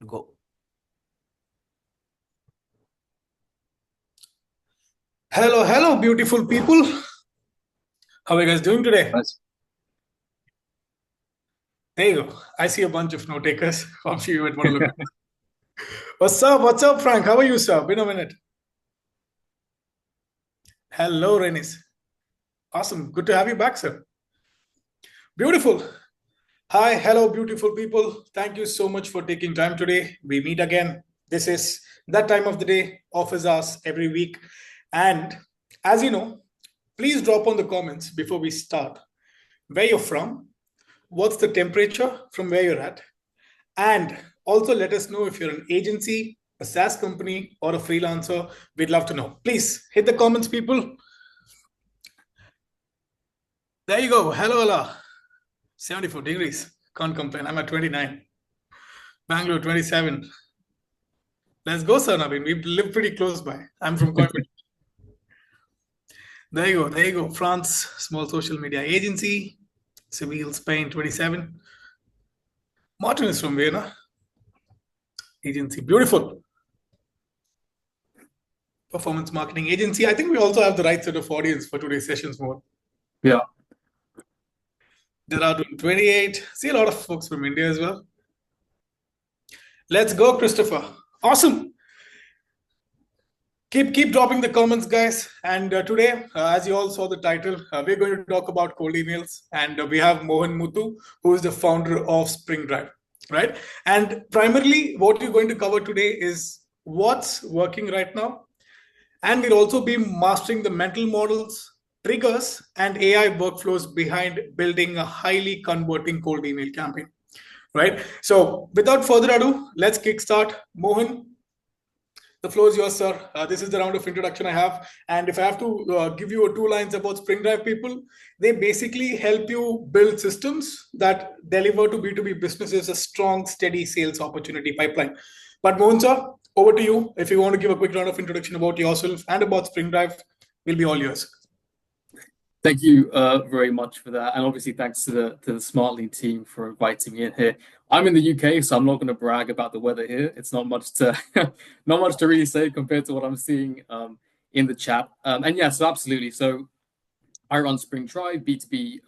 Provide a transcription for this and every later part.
Go. Hello, hello, beautiful people. How are you guys doing today? Nice. There you go. I see a bunch of note takers. I'm sure you might want to look at this. What's up? What's up, Frank? How are you, sir? Been a minute. Hello, Renis. Awesome. Good to have you back, sir. Beautiful. Hi, hello, beautiful people. Thank you so much for taking time today. We meet again. This is that time of the day, office hours every week. And as you know, please drop on the comments before we start where you're from, what's the temperature from where you're at, and also let us know if you're an agency, a SaaS company, or a freelancer. We'd love to know. Please hit the comments, people. There you go. Hello, Allah. 74 degrees. Can't complain. I'm at 29. Bangalore, 27. Let's go, sir. Naveen. We live pretty close by. I'm from Coimbatore. There you go. There you go. France, small social media agency. Seville, Spain, 27. Martin is from Vienna. Agency. Beautiful. Performance marketing agency. I think we also have the right set of audience for today's sessions more. Yeah. There are 28. See a lot of folks from India as well. Let's go, Christopher. Awesome. Keep dropping the comments, guys. And today, as you all saw the title, we're going to talk about cold emails. And we have Mohan Muthoo, who is the founder of Spring Drive, right? And primarily, what we're going to cover today is what's working right now. And we'll also be mastering the mental models, triggers, and AI workflows behind building a highly converting cold email campaign, right? So without further ado, let's kickstart. Mohan, the floor is yours, sir. This is the round of introduction I have. And if I have to give you two lines about Spring Drive people, they basically help you build systems that deliver to B2B businesses a strong, steady sales opportunity pipeline. But Mohan, sir, over to you. If you want to give a quick round of introduction about yourself and about Spring Drive, we'll be all yours. Thank you very much for that. And obviously thanks to the Smartlead team for inviting me in here. I'm in the UK, so I'm not going to brag about the weather here. It's not much to not much to really say compared to what I'm seeing in the chat. And yes, absolutely. So I run Spring Drive, B2B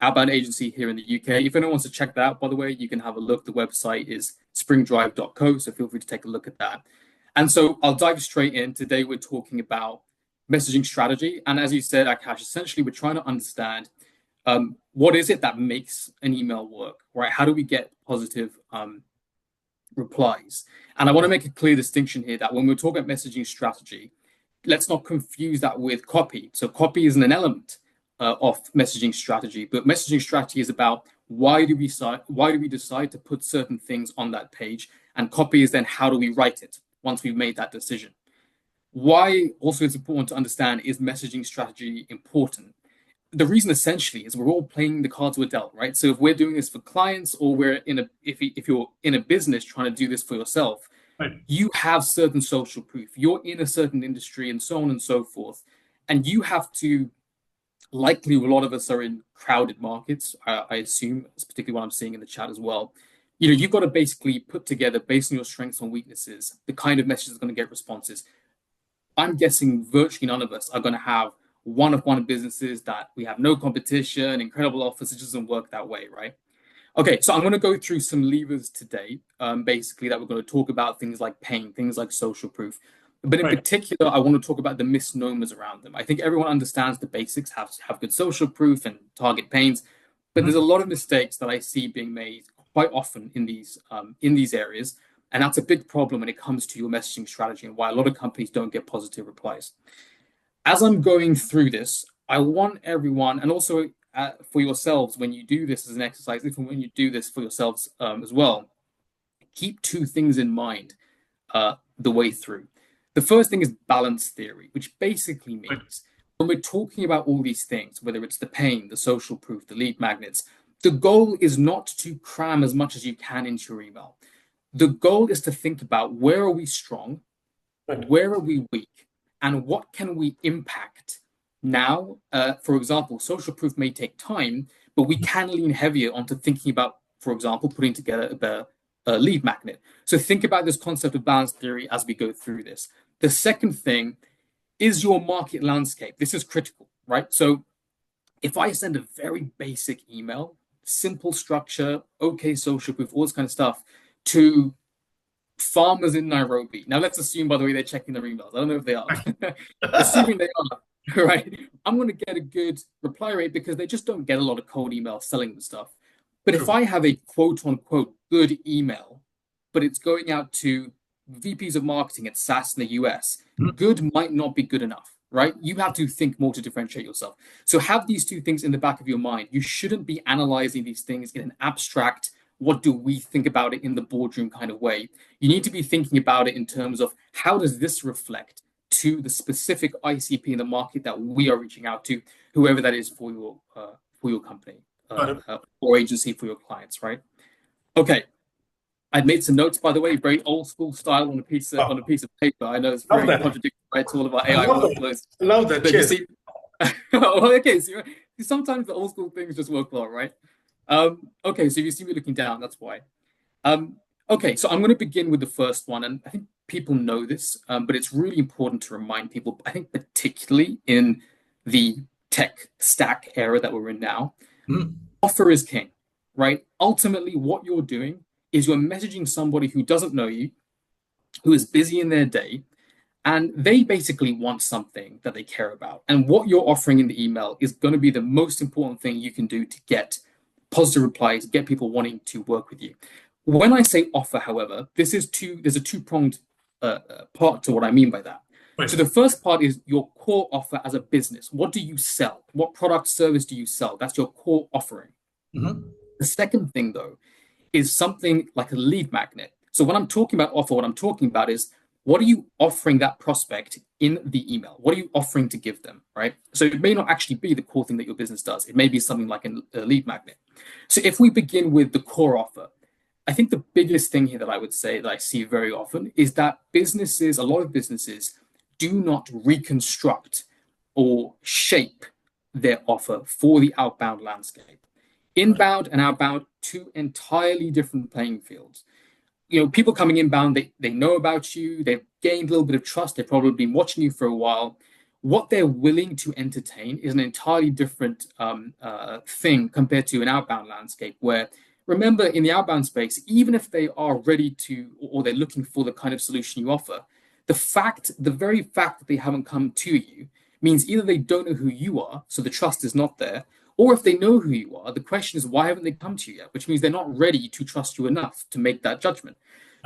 outbound agency here in the UK. If anyone wants to check that out, by the way, you can have a look. The website is springdrive.co, so feel free to take a look at that. And so I'll dive straight in. Today we're talking about messaging strategy. And as you said, Akash, essentially we're trying to understand what is it that makes an email work, right? How do we get positive replies? And I want to make a clear distinction here that when we're talking about messaging strategy, let's not confuse that with copy. So copy isn't an element of messaging strategy, but messaging strategy is about why do we decide to put certain things on that page, and copy is then how do we write it once we've made that decision. Why also it's important to understand is messaging strategy important. The reason essentially is we're all playing the cards we're dealt, right? So if we're doing this for clients, or we're in a if you're in a business trying to do this for yourself, Right. you have certain social proof. You're in a certain industry and so on and so forth. And you have to, likely a lot of us are in crowded markets, I assume, it's particularly what I'm seeing in the chat as well. You know, you've got to basically put together, based on your strengths and weaknesses, the kind of message that's going to get responses. I'm guessing virtually none of us are going to have one-of-one businesses that we have no competition, incredible offers. It doesn't work that way, right? Okay, so I'm going to go through some levers today, basically, that we're going to talk about things like pain, things like social proof. But in Right. particular, I want to talk about the misnomers around them. I think everyone understands the basics, have good social proof and target pains, but there's a Mhm. lot of mistakes that I see being made quite often in these areas, and that's a big problem when it comes to your messaging strategy and why a lot of companies don't get positive replies. As I'm going through this, I want everyone, and also for yourselves, when you do this as an exercise, even when you do this for yourselves as well, keep two things in mind the way through. The first thing is balance theory, which basically Right. means when we're talking about all these things, whether it's the pain, the social proof, the lead magnets, the goal is not to cram as much as you can into your email. The goal is to think about where are we strong, Right. where are we weak, and what can we impact now. For example, social proof may take time, but we can lean heavier onto thinking about, for example, putting together lead magnet. So think about this concept of balance theory as we go through this. The second thing is your market landscape. This is critical, right? So if I send a very basic email, simple structure, okay, social proof, all this kind of stuff to farmers in Nairobi. Now, let's assume, by the way, they're checking their emails. I don't know if they are. Assuming they are, right? I'm going to get a good reply rate because they just don't get a lot of cold emails selling them stuff. But if True. I have a quote unquote good email, but it's going out to VPs of marketing at SaaS in the US, good might not be good enough, right? You have to think more to differentiate yourself. So have these two things in the back of your mind. You shouldn't be analyzing these things in an abstract, what do we think about it in the boardroom kind of way. You need to be thinking about it in terms of how does this reflect to the specific ICP in the market that we are reaching out to, whoever that is for your company or agency for your clients, right? Okay, I've made some notes, by the way, very old school style on a piece of paper. I know it's Love very that. contradictory right, to all of our I AI love that. workflows, Love that. but you Cheers. see, okay, so sometimes the old school things just work well, right? Okay, so if you see me looking down, that's why. Okay, so I'm going to begin with the first one, and I think people know this, but it's really important to remind people, I think particularly in the tech stack era that we're in now, offer is king, right? Ultimately, what you're doing is you're messaging somebody who doesn't know you, who is busy in their day, and they basically want something that they care about. And what you're offering in the email is going to be the most important thing you can do to get positive replies, get people wanting to work with you. When I say offer, however, there's a two-pronged part to what I mean by that. Right. So the first part is your core offer as a business. What do you sell? What product service do you sell? That's your core offering. The second thing, though, is something like a lead magnet. So when I'm talking about offer, what I'm talking about is what are you offering that prospect in the email? What are you offering to give them, right? So it may not actually be the core thing that your business does. It may be something like a lead magnet. So if we begin with the core offer, I think the biggest thing here that I would say that I see very often is that businesses, a lot of businesses, do not reconstruct or shape their offer for the outbound landscape. Inbound and outbound, two entirely different playing fields. People coming inbound, they know about you, they've gained a little bit of trust, they've probably been watching you for a while. What they're willing to entertain is an entirely different thing compared to an outbound landscape where, remember, in the outbound space, even if they are ready to, or they're looking for the kind of solution you offer, the very fact that they haven't come to you means either they don't know who you are, so the trust is not there, or if they know who you are, the question is, why haven't they come to you yet? Which means they're not ready to trust you enough to make that judgment.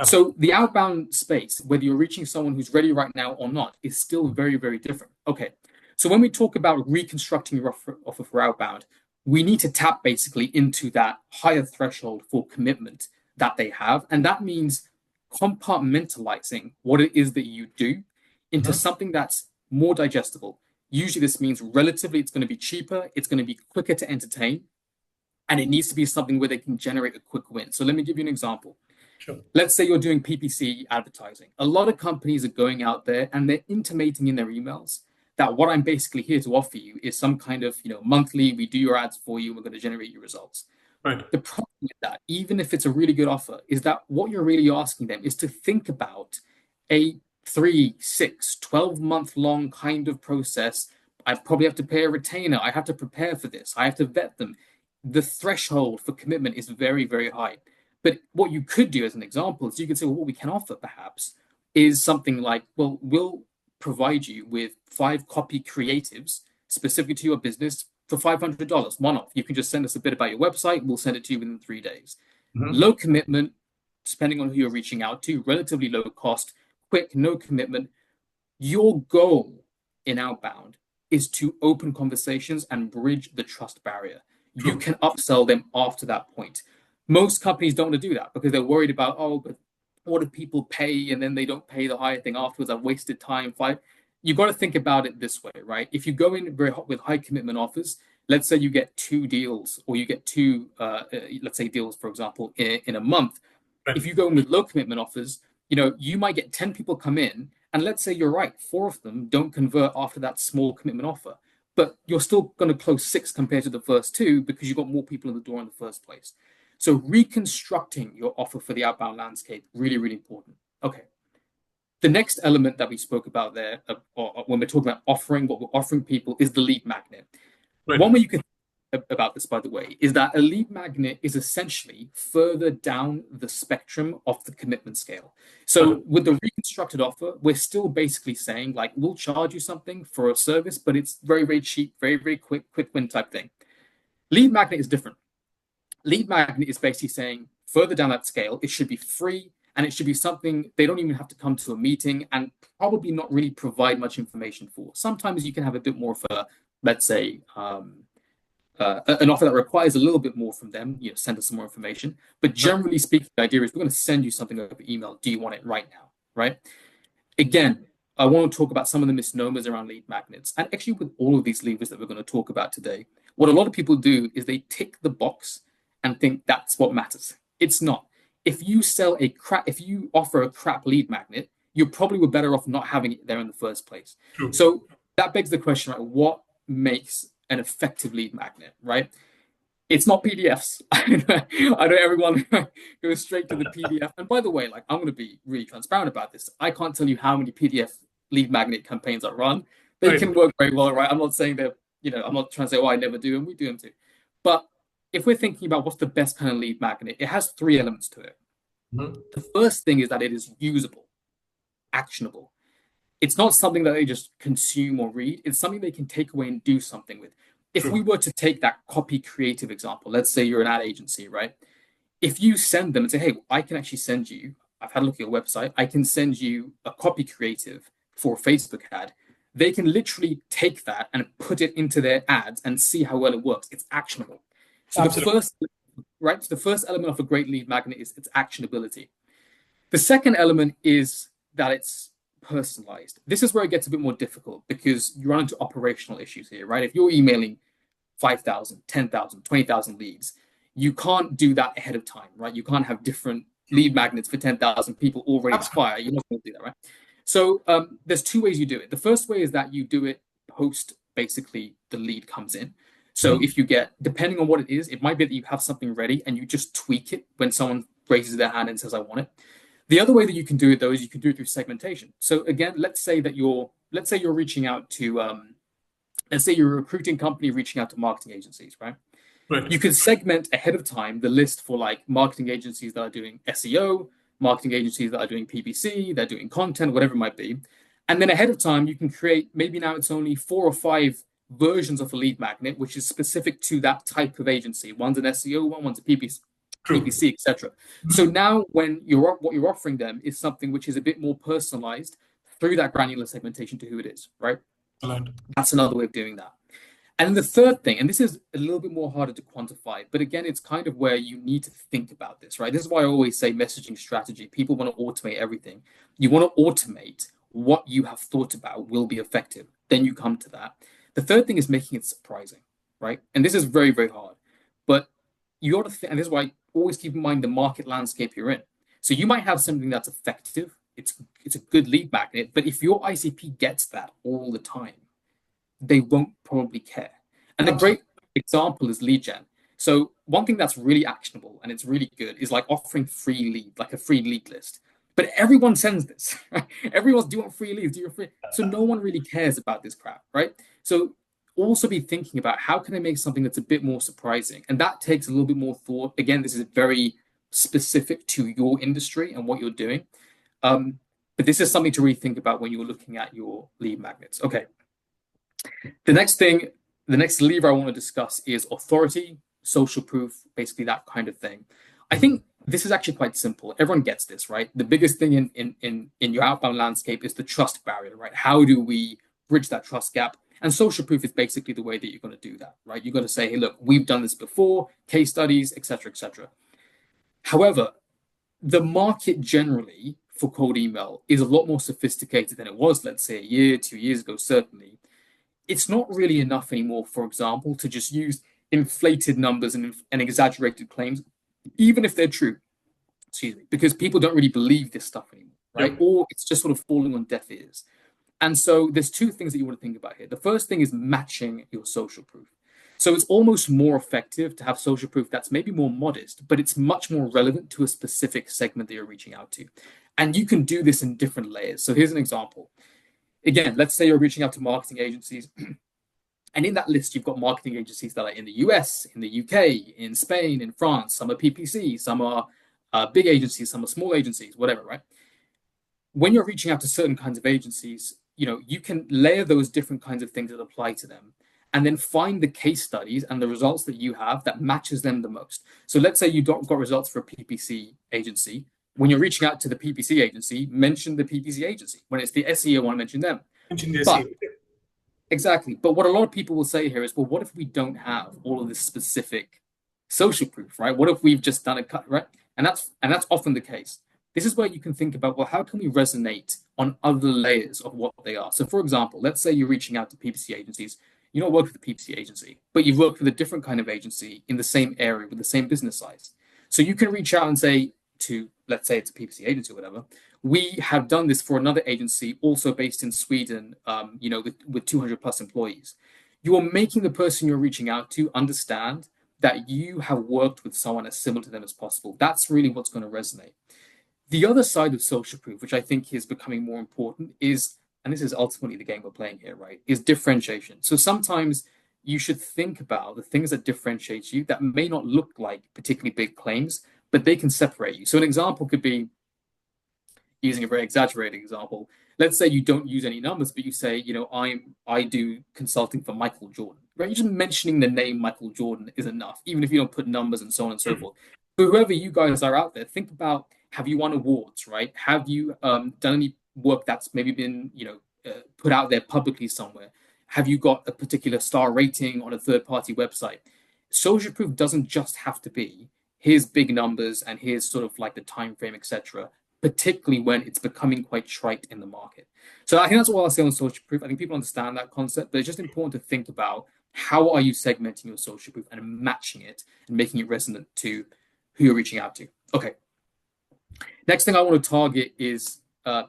So the outbound space, whether you're reaching someone who's ready right now or not, is still very, very different. Okay, so when we talk about reconstructing your offer for outbound, we need to tap basically into that higher threshold for commitment that they have. And that means compartmentalizing what it is that you do into something that's more digestible. Usually this means relatively it's going to be cheaper, it's going to be quicker to entertain, and it needs to be something where they can generate a quick win. So let me give you an example. Sure. Let's say you're doing PPC advertising. A lot of companies are going out there and they're intimating in their emails that what I'm basically here to offer you is some kind of, monthly, we do your ads for you, and we're going to generate your results. Right. The problem with that, even if it's a really good offer, is that what you're really asking them is to think about a 3, 6, 12-month long kind of process. I probably have to pay a retainer. I have to prepare for this. I have to vet them. The threshold for commitment is very, very high. But what you could do as an example is you could say, well, what we can offer perhaps is something like, well, we'll provide you with 5 copy creatives specific to your business for $500 one-off. You can just send us a bit about your website. We'll send it to you within 3 days. Low commitment, depending on who you're reaching out to, relatively low cost, quick, no commitment. Your goal in outbound is to open conversations and bridge the trust barrier. You can upsell them after that point. Most companies don't want to do that because they're worried about, oh, but what if people pay and then they don't pay the higher thing afterwards? I've wasted time. You've got to think about it this way, right? If you go in with high commitment offers, let's say you get 2 deals or you get 2, let's say deals, for example, in a month. Right. If you go in with low commitment offers, you might get 10 people come in, and let's say you're right, 4 of them don't convert after that small commitment offer, but you're still going to close 6 compared to the first 2 because you got more people in the door in the first place. So reconstructing your offer for the outbound landscape, really, really important. Okay. The next element that we spoke about there, or when we're talking about offering, what we're offering people is the lead magnet. One Right. way you can think about this, by the way, is that a lead magnet is essentially further down the spectrum of the commitment scale. Correct. So with the reconstructed offer, we're still basically saying like we'll charge you something for a service, but it's very, very cheap, very, very quick win type thing. Lead magnet is different. Lead magnet is basically saying further down that scale, it should be free and it should be something they don't even have to come to a meeting and probably not really provide much information for. Sometimes you can have a bit more of a, let's say, an offer that requires a little bit more from them, send us some more information. But generally speaking, the idea is we're going to send you something over email. Do you want it right now? Right? Again, I want to talk about some of the misnomers around lead magnets. And actually, with all of these levers that we're going to talk about today, what a lot of people do is they tick the box and think that's what matters. It's not. If you offer a crap lead magnet, you probably were better off not having it there in the first place. True. So that begs the question, right? What makes an effective lead magnet, right? It's not PDFs. I know everyone goes straight to the PDF. And by the way, like I'm going to be really transparent about this. I can't tell you how many PDF lead magnet campaigns I run. They Right. can work very well, right? I'm not saying that, I'm not trying to say, oh, I never do, and we do them too. But if we're thinking about what's the best kind of lead magnet, it has three elements to it. Mhm. The first thing is that it is usable, actionable. It's not something that they just consume or read. It's something they can take away and do something with. If we True. were to take that copy creative example, let's say you're an ad agency, right? If you send them and say, hey, I can actually send you, I've had a look at your website, I can send you a copy creative for a Facebook ad, they can literally take that and put it into their ads and see how well it works. It's actionable. So the Absolutely. first, right? So the first element of a great lead magnet is its actionability. The second element is that it's personalized. This is where it gets a bit more difficult because you run into operational issues here, right? If you're emailing 5,000, 10,000, 20,000 leads, you can't do that ahead of time, right? You can't have different lead magnets for 10,000 people all ready to Absolutely. fire. You're not going to do that, right? So there's two ways you do it. The first way is that you do it post basically the lead comes in. So Mhm. if you get, depending on what it is, it might be that you have something ready and you just tweak it when someone raises their hand and says, I want it. The other way that you can do it though is you can do it through segmentation. So again, let's say you're reaching out to let's say you're a recruiting company reaching out to marketing agencies, right? Right. You can segment ahead of time the list for like marketing agencies that are doing SEO, marketing agencies that are doing PPC, they're doing content, whatever it might be. And then ahead of time, you can create maybe now it's only 4 or 5 versions of a lead magnet, which is specific to that type of agency. One's an SEO, one's a True. PPC, etc. So now when what you're offering them is something which is a bit more personalized through that granular segmentation to who it is, right? Excellent. That's another way of doing that. And the third thing, and this is a little bit more harder to quantify, but again, it's kind of where you need to think about this, right? This is why I always say messaging strategy. People want to automate everything. You want to automate what you have thought about will be effective. Then you come to that. The third thing is making it surprising, right? And this is very, very hard. But you ought to think, and this is why always keep in mind the market landscape you're in. So you might have something that's effective. It's a good lead magnet, but if your ICP gets that all the time, they won't probably care. And a Absolutely. great example is lead gen. So one thing that's really actionable and it's really good is like offering free lead, like a free lead list. But everyone sends this. Everyone's do you want free leads? Do you want free? So no one really cares about this crap, right? So also be thinking about how can I make something that's a bit more surprising, and that takes a little bit more thought. Again, this is very specific to your industry and what you're doing. Um, but this is something to really think about when you're looking at your lead magnets. Okay, the next thing, the next lever I want to discuss is authority, social proof, basically that kind of thing. I think this is actually quite simple. Everyone gets this, right? The biggest thing in your outbound landscape is the trust barrier, right? How do we bridge that trust gap? And social proof is basically the way that you're going to do that, right? You're going to say, hey, look, we've done this before, case studies, etc., etc. However, the market generally for cold email is a lot more sophisticated than it was, let's say, a year, 2 years ago, certainly. It's not really enough anymore, for example, to just use inflated numbers and exaggerated claims, even if they're true, excuse me, because people don't really believe this stuff anymore, right? Yep. Or it's just sort of falling on deaf ears. And so there's two things that you want to think about here. The first thing is matching your social proof. So it's almost more effective to have social proof that's maybe more modest, but it's much more relevant to a specific segment that you're reaching out to. And you can do this in different layers. So here's an example. Again, let's say you're reaching out to marketing agencies. And in that list, you've got marketing agencies that are in the US, in the UK, in Spain, in France. Some are PPC, some are big agencies, some are small agencies, whatever, right? When you're reaching out to certain kinds of agencies, you can layer those different kinds of things that apply to them and then find the case studies and the results that you have that matches them the most. So let's say you got results for a PPC agency. When you're reaching out to the PPC agency, mention the PPC agency. When it's the SEO one, mention them. Mention the But SEO. exactly. But what a lot of people will say here is, well, what if we don't have all of this specific social proof, right? What if we've just done a cut, right? And that's often the case. This is where you can think about, well, how can we resonate on other layers of what they are? So, for example, let's say you're reaching out to PPC agencies. You don't work with the PPC agency, but you've worked with a different kind of agency in the same area with the same business size. So you can reach out and say to, let's say it's a PPC agency or whatever, we have done this for another agency also based in Sweden, with 200 plus employees. You are making the person you're reaching out to understand that you have worked with someone as similar to them as possible. That's really what's going to resonate. The other side of social proof, which I think is becoming more important, is, and this is ultimately the game we're playing here, right, is differentiation. So sometimes you should think about the things that differentiate you that may not look like particularly big claims, but they can separate you. So an example could be, using a very exaggerated example, let's say you don't use any numbers, but you say, I do consulting for Michael Jordan, right? You're just mentioning the name Michael Jordan is enough, even if you don't put numbers and so on and so forth. But whoever you guys are out there, think about, have you won awards, right? Have you done any work that's maybe been, put out there publicly somewhere? Have you got a particular star rating on a third-party website? Social proof doesn't just have to be here's big numbers and here's sort of like the time frame, etc., particularly when it's becoming quite trite in the market. So I think that's what I'll say on social proof. I think people understand that concept, but it's just important to think about how are you segmenting your social proof and matching it and making it resonant to who you're reaching out to. Okay. Next thing I want to target is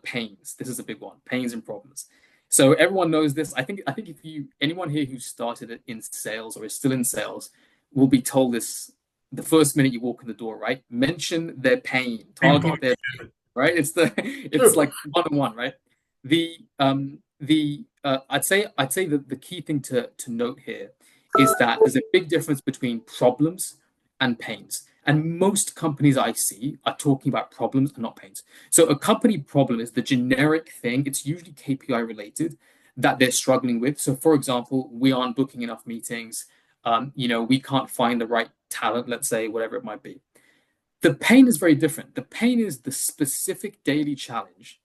pains. This is a big one, pains and problems. So everyone knows this. I think if anyone here who started it in sales or is still in sales will be told this the first minute you walk in the door, right? Mention their pain, target their pain, right? It's like one-on-one, right? I'd say that the key thing to note here is that there's a big difference between problems and pains. And most companies I see are talking about problems and not pains. So a company problem is the generic thing. It's usually KPI related that they're struggling with. So for example, we aren't booking enough meetings. We can't find the right talent, let's say, whatever it might be. The pain is very different. The pain is the specific daily challenge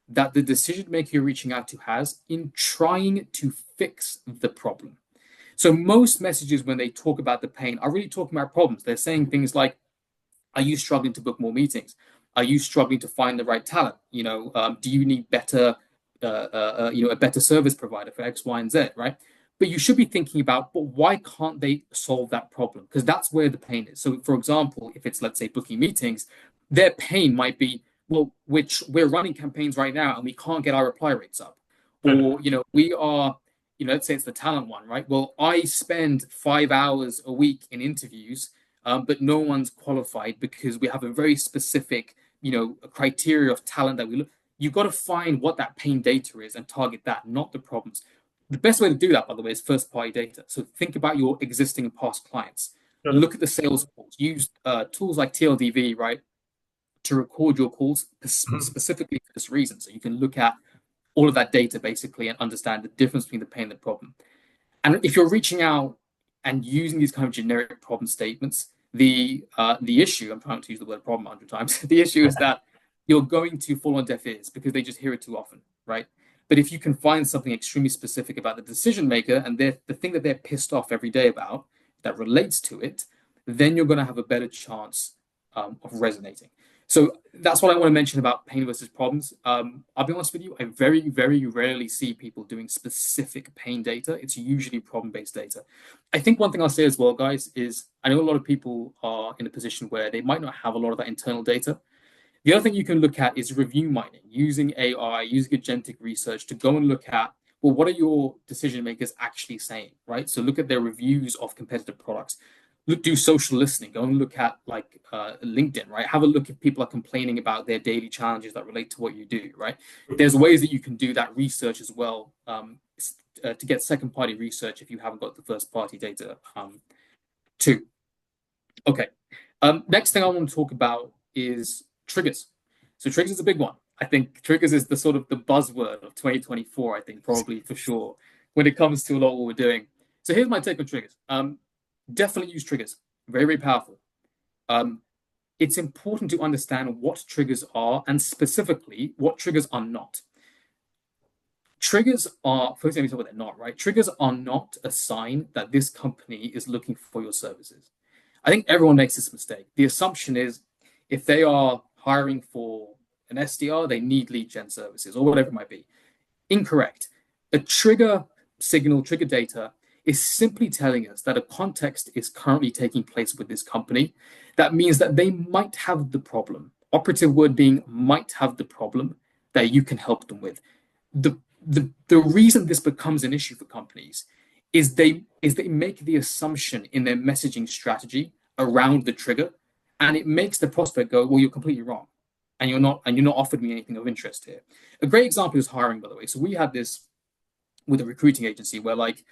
that the decision maker you're reaching out to has in trying to fix the problem. So most messages, when they talk about the pain, are really talking about problems. They're saying things like, are you struggling to book more meetings? Are you struggling to find the right talent? Do you need better, a better service provider for X, Y, and Z, right? But you should be thinking about, but why can't they solve that problem? Because that's where the pain is. So, for example, if it's, let's say, booking meetings, their pain might be, well, which we're running campaigns right now and we can't get our reply rates up. Or, we are, let's say it's the talent one, right? Well, I spend 5 hours a week in interviews, but no one's qualified because we have a very specific, criteria of talent that we look. You've got to find what that pain data is and target that, not the problems. The best way to do that, by the way, is first-party data. So think about your existing and past clients. Look at the sales calls. Use tools like TLDV, right, to record your calls specifically for this reason. So you can look at all of that data basically and understand the difference between the pain and the problem. And if you're reaching out and using these kind of generic problem statements, the issue, I'm trying to use the word problem 100 times, the issue is that you're going to fall on deaf ears because they just hear it too often, right? But if you can find something extremely specific about the decision maker and the thing that they're pissed off every day about that relates to it, then you're going to have a better chance of resonating. So that's what I want to mention about pain versus problems. I'll be honest with you, I very, very rarely see people doing specific pain data. It's usually problem-based data. I think one thing I'll say as well, guys, is I know a lot of people are in a position where they might not have a lot of that internal data. The other thing you can look at is review mining, using AI, using agentic research to go and look at well, what are your decision makers actually saying, right? So look at their reviews of competitive products. Do social listening. Go and look at like LinkedIn, right? Have a look if people are complaining about their daily challenges that relate to what you do, right? There's ways that you can do that research as well to get second party research if you haven't got the first party data too. Okay. Next thing I want to talk about is triggers. So triggers is a big one. I think triggers is the sort of the buzzword of 2024, I think, probably for sure, when it comes to a lot of what we're doing. So here's my take on triggers. Definitely use triggers. Very, very powerful. It's important to understand what triggers are and specifically what triggers are not. Triggers are, first, let me talk what they're not, right? Triggers are not a sign that this company is looking for your services. I think everyone makes this mistake. The assumption is if they are hiring for an SDR, they need lead gen services or whatever it might be. Incorrect. A trigger signal, trigger data is simply telling us that a context is currently taking place with this company. That means that they might have the problem. Operative word being might have the problem that you can help them with. The reason this becomes an issue for companies is they make the assumption in their messaging strategy around the trigger, and it makes the prospect go, well, you're completely wrong, and you're not offered me anything of interest here. A great example is hiring, by the way. So we had this with a recruiting agency where like,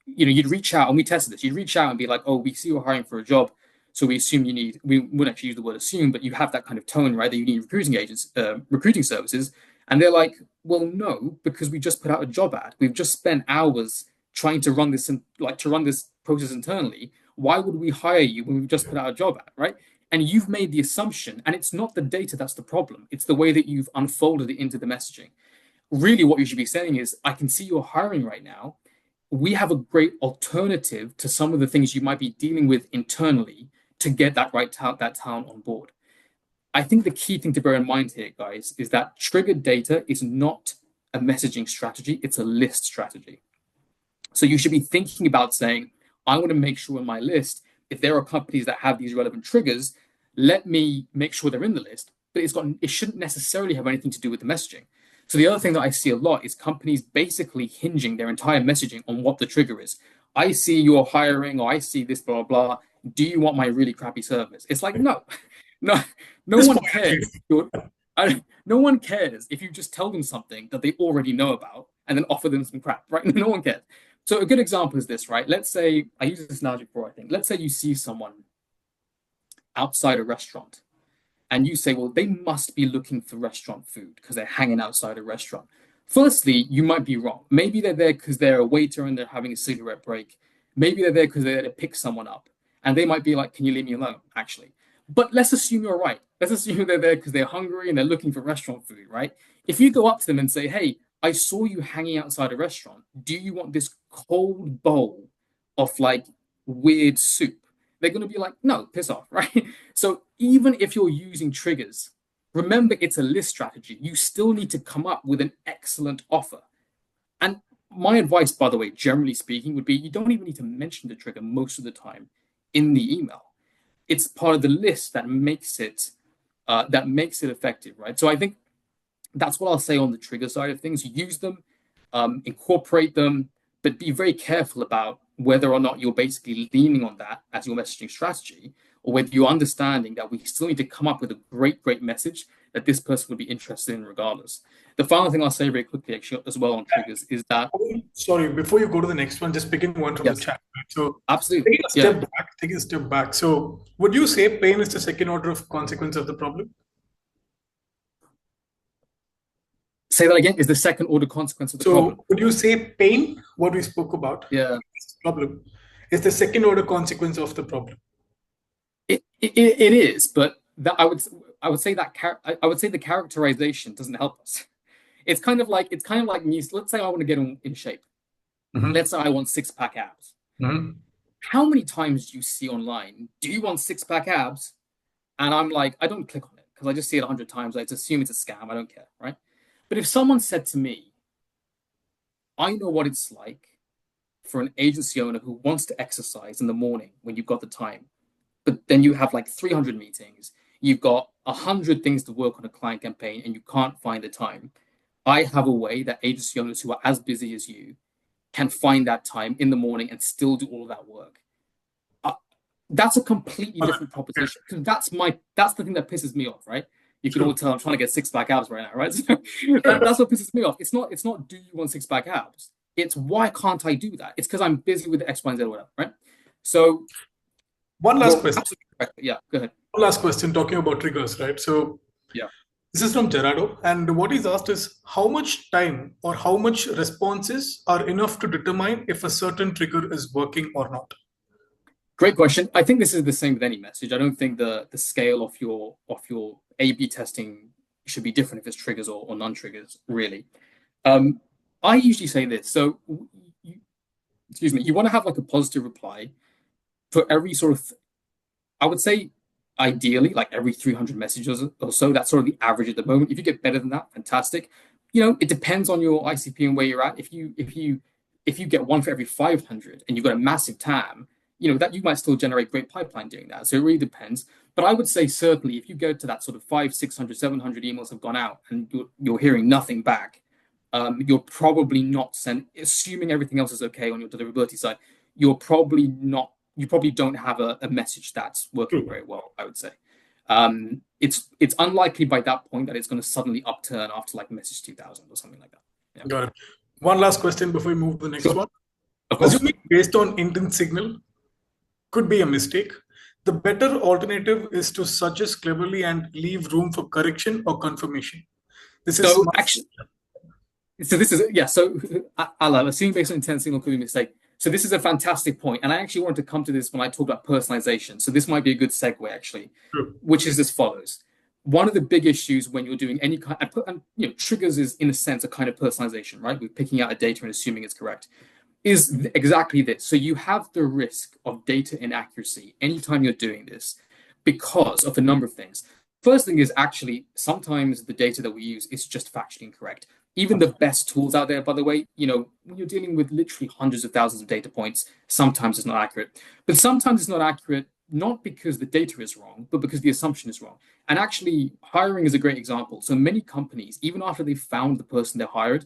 you'd reach out, and we tested this. You'd reach out and be like, oh, we see you're hiring for a job. So we assume you need, we wouldn't actually use the word assume, but you have that kind of tone, right? That you need recruiting services. And they're like, well, no, because we just put out a job ad. We've just spent hours trying to run this process internally. Why would we hire you when we've just put out a job ad, right? And you've made the assumption, and it's not the data that's the problem. It's the way that you've unfolded it into the messaging. Really, what you should be saying is, I can see you're hiring right now. We have a great alternative to some of the things you might be dealing with internally to get that talent on board. I think the key thing to bear in mind here, guys, is that triggered data is not a messaging strategy, it's a list strategy. So you should be thinking about saying, I want to make sure in my list, if there are companies that have these relevant triggers, let me make sure they're in the list, but it shouldn't necessarily have anything to do with the messaging. So the other thing that I see a lot is companies basically hinging their entire messaging on what the trigger is. I see you're hiring, or I see this, blah, blah, blah. Do you want my really crappy service? It's like, no, no, no one cares. No one cares if you just tell them something that they already know about and then offer them some crap, right? No one cares. So a good example is this, right? Let's say, I used this analogy before, I think. Let's say you see someone outside a restaurant and you say, well, they must be looking for restaurant food because they're hanging outside a restaurant. Firstly, you might be wrong. Maybe they're there because they're a waiter and they're having a cigarette break. Maybe they're there because they're there to pick someone up. And they might be like, can you leave me alone, actually? But let's assume you're right. Let's assume they're there because they're hungry and they're looking for restaurant food, right? If you go up to them and say, hey, I saw you hanging outside a restaurant. Do you want this cold bowl of like weird soup? They're going to be like, no, piss off, right? So even if you're using triggers, remember it's a list strategy. You still need to come up with an excellent offer. And my advice, by the way, generally speaking, would be you don't even need to mention the trigger most of the time in the email. It's part of the list that makes it effective, right? So I think that's what I'll say on the trigger side of things. Use them, incorporate them, but be very careful about whether or not you're basically leaning on that as your messaging strategy, or whether you're understanding that we still need to come up with a great message that this person would be interested in regardless. The final thing I'll say very quickly, actually, as well on triggers is that. Sorry, before you go to the next one, just picking one from the Yes, chat. Right? So absolutely. taking a step back. So would you say pain is the second order of consequence of the problem? Say that again. Is the second order consequence of the problem? So would you say pain, what we spoke about, Yeah. problem, is the second order consequence of the problem? It is, but that I would say that I would say the characterization doesn't help us. It's kind of like me. Let's say I want to get in shape. Mm-hmm. Let's say I want six-pack abs. Mm-hmm. How many times do you see online, do you want six-pack abs? And I'm like, I don't click on it because I just see it 100 times. I just assume it's a scam. I don't care, right? But if someone said to me, I know what it's like for an agency owner who wants to exercise in the morning when you've got the time, but then you have like 300 meetings, you've got 100 things to work on a client campaign, and you can't find the time. I have a way that agency owners who are as busy as you can find that time in the morning and still do all of that work. Uh, that's a completely All right. different Yeah, proposition because that's the thing that pisses me off, right? You can all true. tell I'm trying to get six pack abs right now, right? So Sure. that's what pisses me off. It's not do you want six pack abs? It's why can't I do that? It's because I'm busy with the X, Y, and Z or whatever, right? So One last you're question. absolutely correct. Yeah, go ahead. One last question talking about triggers, right? So Yeah. this is from Gerardo, and what he's asked is how much time or how much responses are enough to determine if a certain trigger is working or not? Great question. I think this is the same with any message. I don't think the scale of your A/B testing should be different if it's triggers or non-triggers, really. Um, I usually say this. So, you, excuse me, you want to have like a positive reply for every sort of, I would say, ideally, like every 300 messages or so. That's sort of the average at the moment. If you get better than that, fantastic. It depends on your ICP and where you're at. If you get one for every 500 and you've got a massive TAM, that you might still generate great pipeline doing that. So it really depends. But I would say certainly if you go to that sort of 500, 600, 700 emails have gone out and you're hearing nothing back, you're probably not assuming everything else is okay on your deliverability side, you're probably not you probably don't have a message that's working True. very well, I would say. It's unlikely by that point that it's going to suddenly upturn after like message 2000 or something like that. Yeah. Got it. One last question before we move to the next Sure. one. Of course. Assuming based on intent signal could be a mistake, the better alternative is to suggest cleverly and leave room for correction or confirmation. This is So my actually, so this is yeah. So Alan, assuming based on intent signal could be a mistake. So this is a fantastic point, and I actually wanted to come to this when I talk about personalization. So this might be a good segue actually, true. which is as follows. One of the big issues when you're doing any kind, triggers is in a sense a kind of personalization, right? We're picking out a data and assuming it's correct. Is exactly this. So you have the risk of data inaccuracy anytime you're doing this because of a number of things. First thing is actually sometimes the data that we use is just factually incorrect. Even the best tools out there, by the way, when you're dealing with literally hundreds of thousands of data points, sometimes it's not accurate. But sometimes it's not accurate not because the data is wrong, but because the assumption is wrong. And actually, hiring is a great example. So many companies, even after they've found the person they hired,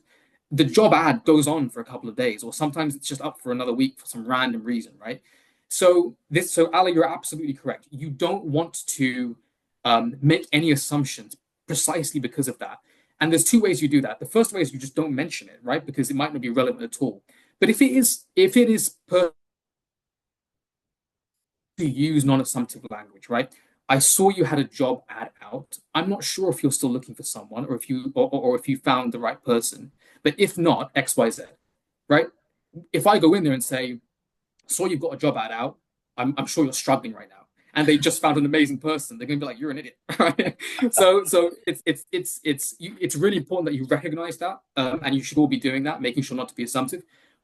the job ad goes on for a couple of days, or sometimes it's just up for another week for some random reason, right? So Ali, you're absolutely correct. You don't want to make any assumptions precisely because of that. And there's two ways you do that. The first way is you just don't mention it, right? Because it might not be relevant at all. But if it is to use non-assumptive language, right? I saw you had a job ad out. I'm not sure if you're still looking for someone or if you found the right person. But if not, XYZ, right? If I go in there and say, saw you've got a job ad out, I'm sure you're struggling right now. And they just found an amazing person. They're going to be like, "You're an idiot." Right? So it's really important that you recognize that, and you should all be doing that, making sure not to be assumptive.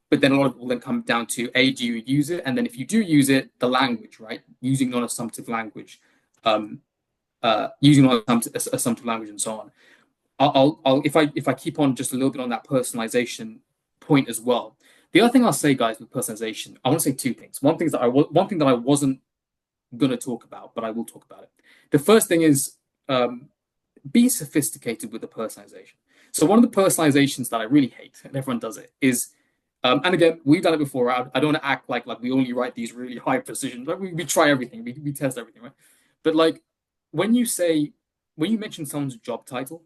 But then a lot of it will then come down to a, do you use it, and then if you do use it, the language, right? Using non-assumptive language, um, using non-assumptive language, and so on. If I keep on just a little bit on that personalization point as well. The other thing I'll say, guys, with personalization, I want to say two things. One thing that I wasn't going to talk about, but I will talk about it. The first thing is be sophisticated with the personalization. So one of the personalizations that I really hate, and everyone does it, is and again, we've done it before. I don't want to act like we only write these really high precision. Like we try everything, we test everything, right? But like when you say when you mention someone's job title,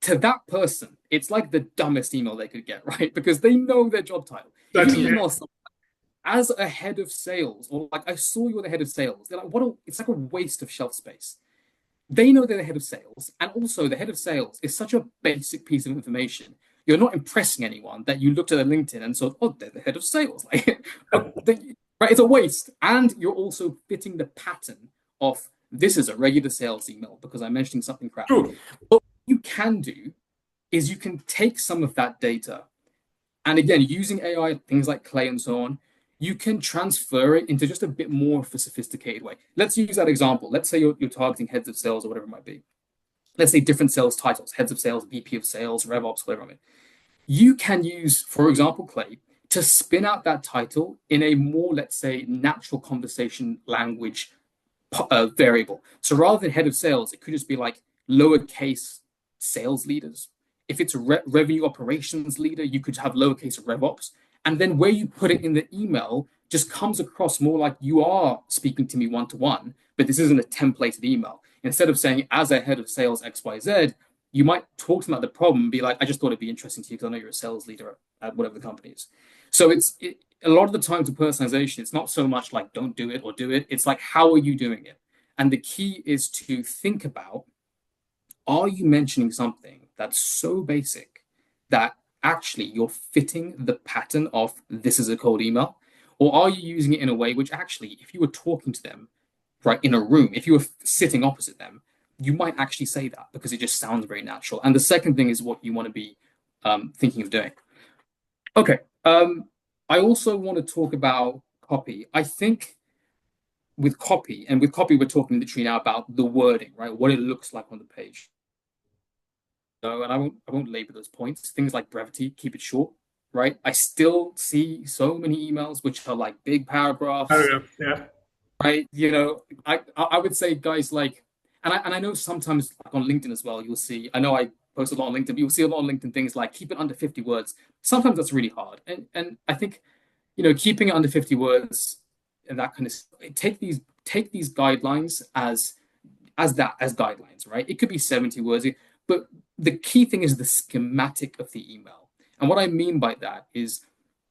to that person, it's like the dumbest email they could get, right? Because they know their job title. If you Certainly. email someone as a head of sales, or like I saw you're the head of sales, they're like, it's like a waste of shelf space. They know they're the head of sales, and also the head of sales is such a basic piece of information. You're not impressing anyone that you looked at their LinkedIn and thought, oh, they're the head of sales. Like, right, it's a waste. And you're also fitting the pattern of this is a regular sales email because I'm mentioning something crap. True. But what you can do is you can take some of that data and again, using AI, things like Clay and so on, you can transfer it into just a bit more of a sophisticated way. Let's use that example. Let's say you're targeting heads of sales or whatever it might be. Let's say different sales titles, heads of sales, VP of sales, RevOps, whatever it might be. You can use, for example, Clay, to spin out that title in a more, let's say, natural conversation language variable. So rather than head of sales, it could just be like lowercase sales leaders. If it's a revenue operations leader, you could have lowercase RevOps. And then where you put it in the email just comes across more like you are speaking to me one to one, but this isn't a templated email. Instead of saying, as a head of sales XYZ, you might talk to them about the problem and be like, I just thought it'd be interesting to you because I know you're a sales leader at whatever the company is. So a lot of the times with personalization, it's not so much like don't do it or do it. It's like, how are you doing it? And the key is to think about, are you mentioning something that's so basic that actually you're fitting the pattern of this is a cold email? Or are you using it in a way which actually, if you were talking to them right in a room, if you were sitting opposite them, you might actually say that because it just sounds very natural. And the second thing is what you want to be thinking of doing. Okay. I also want to talk about copy. I think with copy, and with copy, we're talking literally now about the wording, right? What it looks like on the page. So, and I won't labor those points. Things like brevity, keep it short, right? I still see so many emails which are like big paragraphs, Oh, yeah. right? You know, I would say guys like, and I know sometimes like on LinkedIn as well, you'll see. I know I post a lot on LinkedIn, but you'll see a lot on LinkedIn things like keep it under 50 words. Sometimes that's really hard, and I think keeping it under 50 words and that kind of take these guidelines as guidelines, right? It could be 70 words, but the key thing is the schematic of the email. And what I mean by that is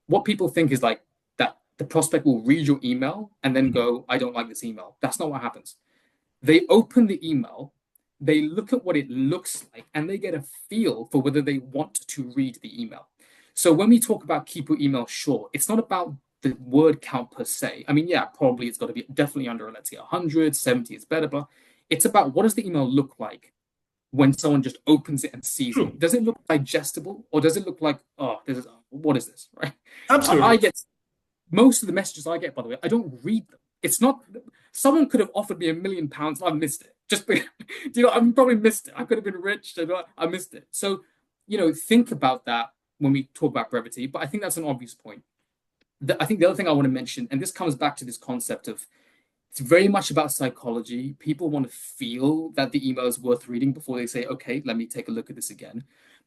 what people think is like that the prospect will read your email and then go, I don't like this email. That's not what happens. They open the email, they look at what it looks like, and they get a feel for whether they want to read the email. So when we talk about keep your email short, it's not about the word count per se. I mean, yeah, probably it's got to be definitely under, let's say, 100, 70 is better, but it's about what does the email look like when someone just opens it and sees True. it. Does it look digestible or does it look like, oh, what is this, right? I Absolutely. get most of the messages I get, by the way, I don't read them. It's not, someone could have offered me £1 million and I missed it. I've probably missed it. I could have been rich, I missed it. So, think about that when we talk about brevity, but I think that's an obvious point. I think the other thing I want to mention, and this comes back to this concept of it's very much about psychology. People want to feel that the email is worth reading before they say, okay, let me take a look at this again,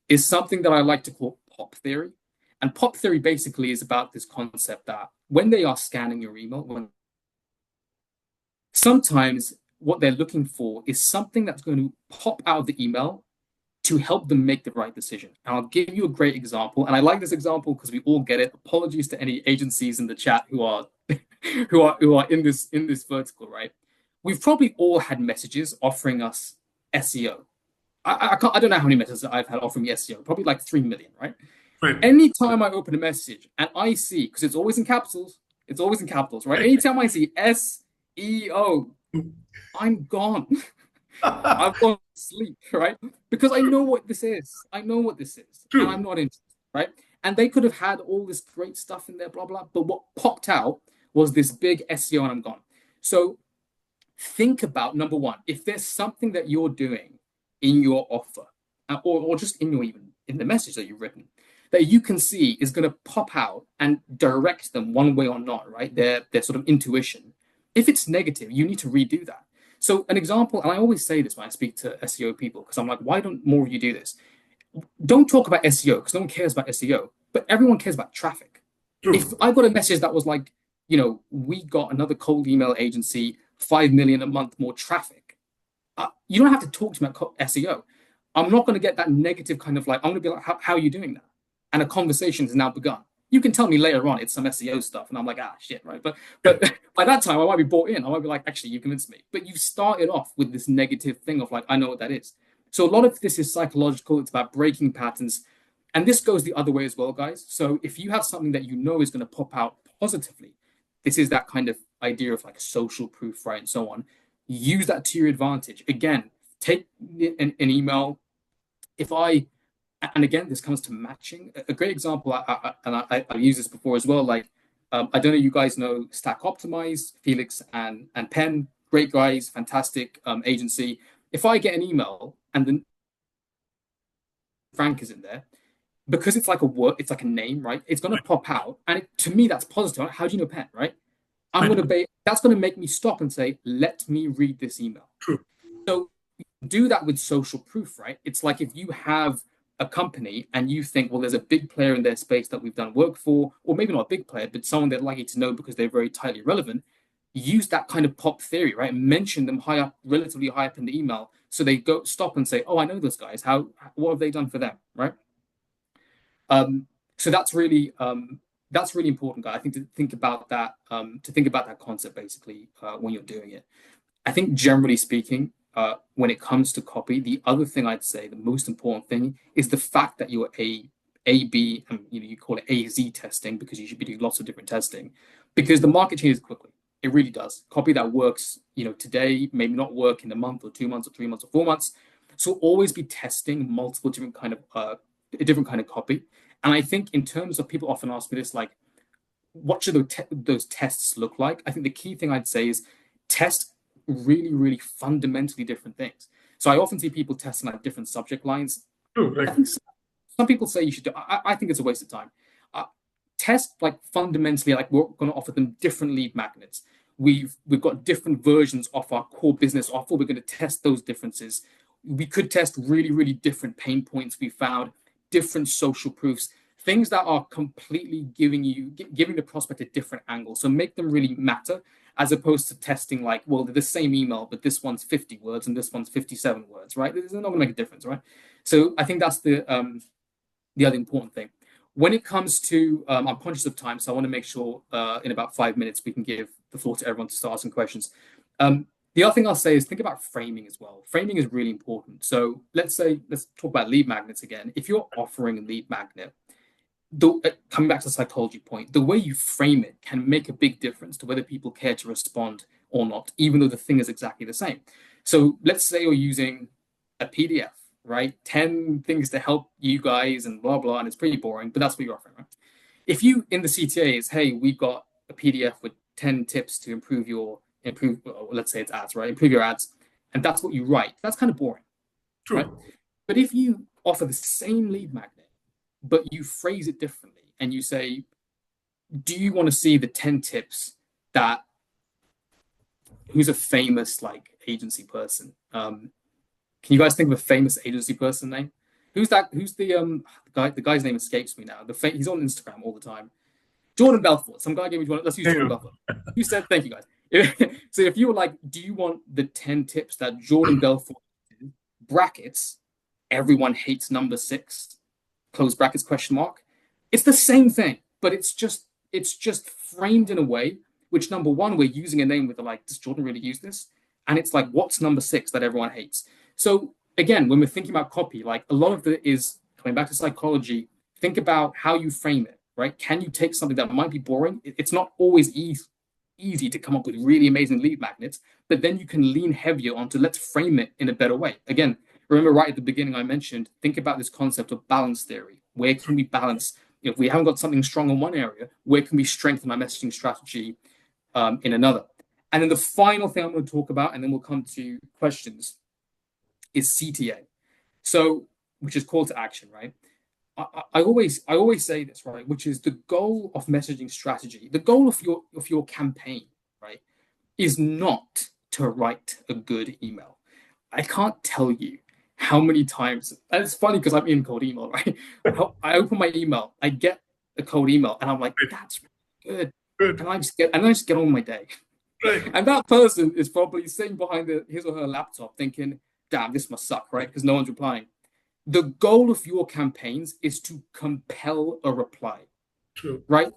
is something that I like to call pop theory. And pop theory basically is about this concept that when they are scanning your email, sometimes what they're looking for is something that's going to pop out of the email to help them make the right decision. And I'll give you a great example. And I like this example because we all get it. Apologies to any agencies in the chat who are who are in this vertical, right? We've probably all had messages offering us SEO. I don't know how many messages I've had offering me SEO, probably like 3 million, right? Right. Anytime I open a message and I see, because it's always in capitals, right? Anytime I see SEO, I'm gone. I've gone to sleep, right? Because I True. know what this is. I know what this is, and I'm True. not interested, right? And they could have had all this great stuff in there, blah, blah. But what popped out was this big SEO, and I'm gone. So think about number one, if there's something that you're doing in your offer, or just in your even in the message that you've written, that you can see is going to pop out and direct them one way or not, right? Their sort of intuition. If it's negative, you need to redo that. So an example, and I always say this when I speak to SEO people, because I'm like, why don't more of you do this? Don't talk about SEO because no one cares about SEO, but everyone cares about traffic. If True. I got a message that was like, we got another cold email agency, 5 million a month more traffic, you don't have to talk to me about SEO. I'm not going to get that negative kind of like, I'm going to be like, how are you doing that? And a conversation has now begun. You can tell me later on it's some SEO stuff, and I'm like, shit, right? But by that time, I might be bought in. I might be like, actually, you convinced me. But you started off with this negative thing of like, I know what that is. So a lot of this is psychological. It's about breaking patterns, and this goes the other way as well, guys. So if you have something that you know is going to pop out positively, this is that kind of idea of like social proof, right, and so on. Use that to your advantage. Again, take an email. If I and again, this comes to matching. A great example, I've used this before as well. Like, I don't know, you guys know Stack Optimize, Felix and Penn, great guys, fantastic agency. If I get an email and then Frank is in there, because it's like a word, it's like a name, right? It's gonna pop out, and to me, that's positive. How do you know Penn, right? I'm Right. gonna be. That's gonna make me stop and say, let me read this email. True. So do that with social proof, right? It's like if you have a company and you think, well, there's a big player in their space that we've done work for, or maybe not a big player, but someone they're likely to know because they're very tightly relevant, use that kind of pop theory, right? Mention them high up, relatively high up in the email. So they go stop and say, oh, I know those guys. What have they done for them? Right. So that's really important, guy. I think to think about that, concept basically when you're doing it. I think generally speaking, when it comes to copy, the other thing I'd say, the most important thing is the fact that you're A B, and you call it AZ testing because you should be doing lots of different testing, because the market changes quickly. It really does. Copy that works, today maybe not work in a month or 2 months or 3 months or 4 months. So always be testing multiple different kind of a different kind of copy. And I think in terms of people often ask me this, like, what should those tests look like? I think the key thing I'd say is test really, really fundamentally different things. So I often see people testing like different subject lines. True, I right. think some people say you should do. I think it's a waste of time. Uh, Test like fundamentally, like we're going to offer them different lead magnets. We've got different versions of our core business offer. We're going to test those differences. We could test really, really different pain points we found, different social proofs, things that are completely giving the prospect a different angle. So make them really matter, as opposed to testing like, well, they're the same email, but this one's 50 words and this one's 57 words, right? This is not going to make a difference, right? So I think that's the other important thing. When it comes to, I'm conscious of time, so I want to make sure in about 5 minutes we can give the floor to everyone to start asking questions. The other thing I'll say is think about framing as well. Framing is really important. So let's talk about lead magnets again. If you're offering a lead magnet, coming back to the psychology point, the way you frame it can make a big difference to whether people care to respond or not, even though the thing is exactly the same. So let's say you're using a PDF, right? 10 things to help you guys and blah, blah, and it's pretty boring, but that's what you're offering, right? If you in the CTA is, hey, we've got a PDF with 10 tips to let's say it's ads, right? Improve your ads. And that's what you write. That's kind of boring, right? True. But if you offer the same lead magnet, but you phrase it differently and you say, do you want to see the 10 tips that who's a famous like agency person? Can you guys think of a famous agency person name? Who's that? Who's the guy? The guy's name escapes me now. He's on Instagram all the time. Jordan Belfort. Some guy gave me Jordan. Let's use There Jordan you Belfort. You said thank you guys. So if you were like, do you want the 10 tips that Jordan Belfort brackets? Everyone hates number 6 close brackets question mark. It's the same thing, but it's just framed in a way which number one we're using a name with the like, does Jordan really use this? And it's like, what's number 6 that everyone hates? So again, when we're thinking about copy, like a lot of it is coming back to psychology. Think about how you frame it, right? Can you take something that might be boring? It's not always easy to come up with really amazing lead magnets, but then you can lean heavier onto let's frame it in a better way. Again, remember right at the beginning I mentioned, think about this concept of balance theory. Where can we balance? If we haven't got something strong in one area, where can we strengthen our messaging strategy in another? And then the final thing I'm going to talk about, and then we'll come to questions, is CTA. So, which is call to action, right? I always say this, right? Which is the goal of messaging strategy, the goal of your campaign, right, is not to write a good email. I can't tell you how many times, and it's funny because I'm in cold email, right? I open my email, I get a cold email, and I'm like, that's good. Good. And I just get on with my day. Right. And that person is probably sitting behind his or her laptop thinking, damn, this must suck, right? Because no one's replying. The goal of your campaigns is to compel a reply, True. right?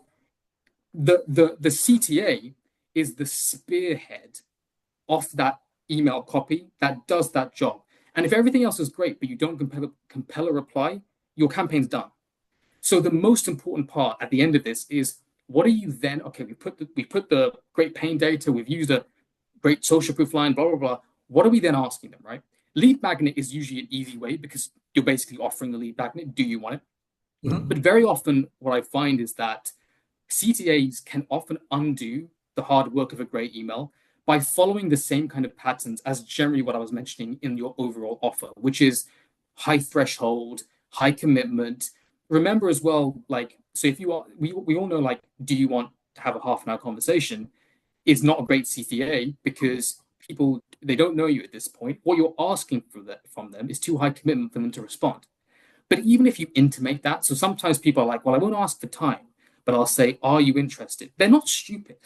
The CTA is the spearhead of that email copy that does that job. And if everything else is great, but you don't compel a reply, your campaign's done. So the most important part at the end of this is what are you then? Okay, we put the great pain data, we've used a great social proof line, blah blah blah. What are we then asking them, right? Lead magnet is usually an easy way because you're basically offering the lead magnet. Do you want it? But Mhm. very often, what I find is that CTAs can often undo the hard work of a great email by following the same kind of patterns as generally what I was mentioning in your overall offer, which is high threshold, high commitment. Remember as well, like, so if you are, we all know, like, do you want to have a half an hour conversation? Is not a great CTA because people they don't know you at this point. What you're asking from them is too high commitment for them to respond. But even if you intimate that, so sometimes people are like, well, I won't ask for time, but I'll say, are you interested? They're not stupid.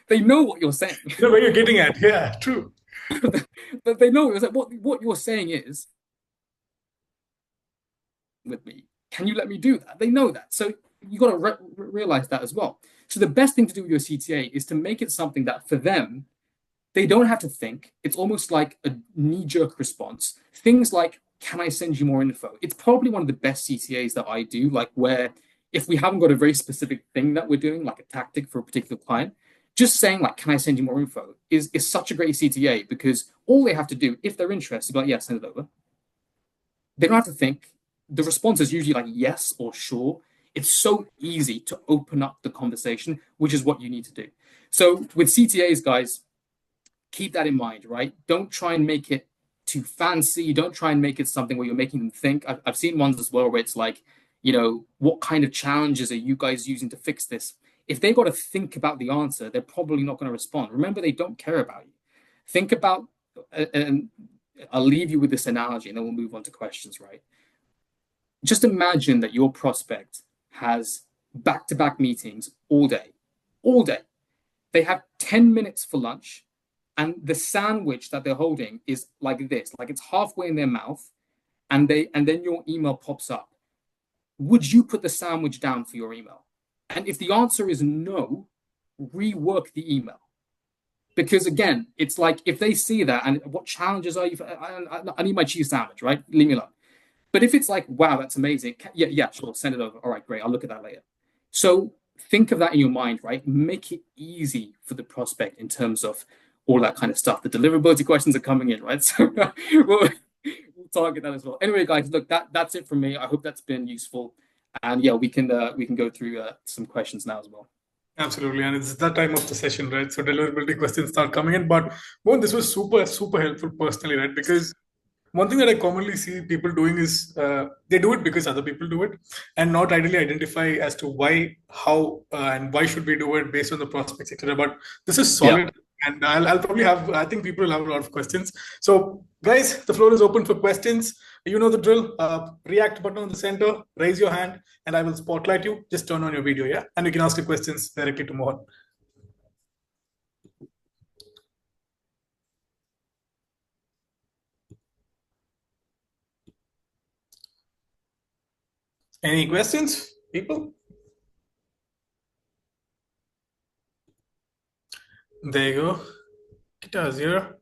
They know what you're saying. You know where you're getting at. Yeah, true. They know what you're saying is with me. Can you let me do that? They know that. So you got to realize that as well. So the best thing to do with your CTA is to make it something that for them, they don't have to think. It's almost like a knee-jerk response. Things like, can I send you more info? It's probably one of the best CTAs that I do, like where if we haven't got a very specific thing that we're doing, like a tactic for a particular client, just saying like, can I send you more info is such a great CTA because all they have to do, if they're interested, like, yeah, send it over. They don't have to think. The response is usually like yes or sure. It's so easy to open up the conversation, which is what you need to do. So with CTAs, guys, keep that in mind, right? Don't try and make it too fancy. Don't try and make it something where you're making them think. I've seen ones as well where it's like, what kind of challenges are you guys using to fix this? If they've got to think about the answer, they're probably not going to respond. Remember, they don't care about you. Think about, and I'll leave you with this analogy and then we'll move on to questions, right? Just imagine that your prospect has back to back meetings all day, all day. They have 10 minutes for lunch, and the sandwich that they're holding is like this, like it's halfway in their mouth, and then your email pops up. Would you put the sandwich down for your email? And if the answer is no, rework the email. Because again, it's like if they see that, and what challenges are you? I need my cheese sandwich, right? Leave me alone. But if it's like, wow, that's amazing. Yeah, sure, send it over. All right, great. I'll look at that later. So think of that in your mind, right? Make it easy for the prospect in terms of all that kind of stuff. The deliverability questions are coming in, right? So we'll target that as well. Anyway, guys, look, that's it from me. I hope that's been useful. And yeah, we can go through some questions now as well. Absolutely, and it's that time of the session, right? So deliverability questions start coming in. But Mohan, this was super, super helpful personally, right? Because one thing that I commonly see people doing is they do it because other people do it, and not ideally identify as to why, how, and why should we do it based on the prospects, etc. But this is Yeah. solid, and I'll probably have. I think people will have a lot of questions. So, guys, the floor is open for questions. You know the drill. React button on the center. Raise your hand, and I will spotlight you. Just turn on your video, yeah, and you can ask your questions directly to Mohan. Any questions, people? There you go. Guitars here.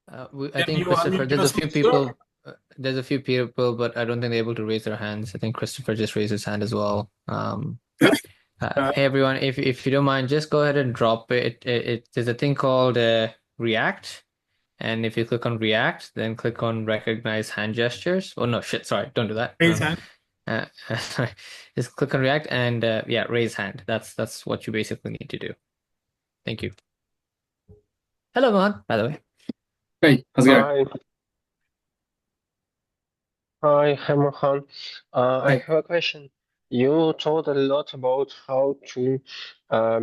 I think You Christopher, unmute yourself, sir? there's a few people, but I don't think they're able to raise their hands. I think Christopher just raised his hand as well. Hey everyone, if you don't mind, just go ahead and drop it. There's a thing called React, and if you click on React, then click on Recognize Hand Gestures. Oh no, shit, sorry, don't do that. Raise hand. Sorry. Just click on React and yeah, raise hand. That's what you basically need to do. Thank you. Hello, Mohan, by the way. Hey, how's it going? Hi, hi, Mohan. I Hey. have a question. You told a lot about how to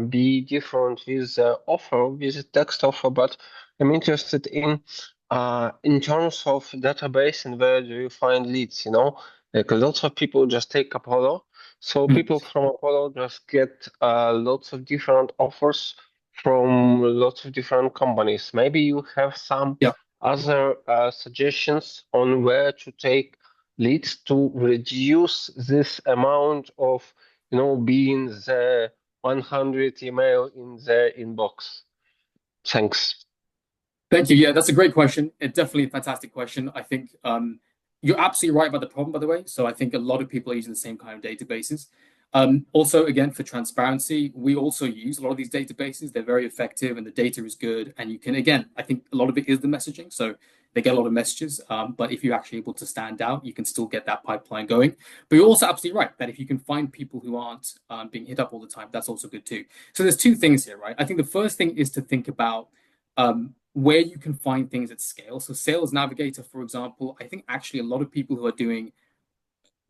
be different with the offer, with the text offer, but I'm interested in terms of database and where do you find leads, you know? Like lots of people just take Apollo. So people from Apollo just get lots of different offers from lots of different companies. Maybe you have some Yeah. other suggestions on where to take leads to reduce this amount of, being the 100 email in the inbox. Thanks. Thank you. Yeah, that's a great question. It's definitely a fantastic question. I think you're absolutely right about the problem, by the way. So I think a lot of people are using the same kind of databases. Also, again, for transparency, we also use a lot of these databases. They're very effective and the data is good. And you can, again, I think a lot of it is the messaging. So they get a lot of messages. But if you're actually able to stand out, you can still get that pipeline going. But you're also absolutely right that if you can find people who aren't being hit up all the time, that's also good too. So there's two things here, right? I think the first thing is to think about where you can find things at scale. So Sales Navigator, for example, I think actually a lot of people who are doing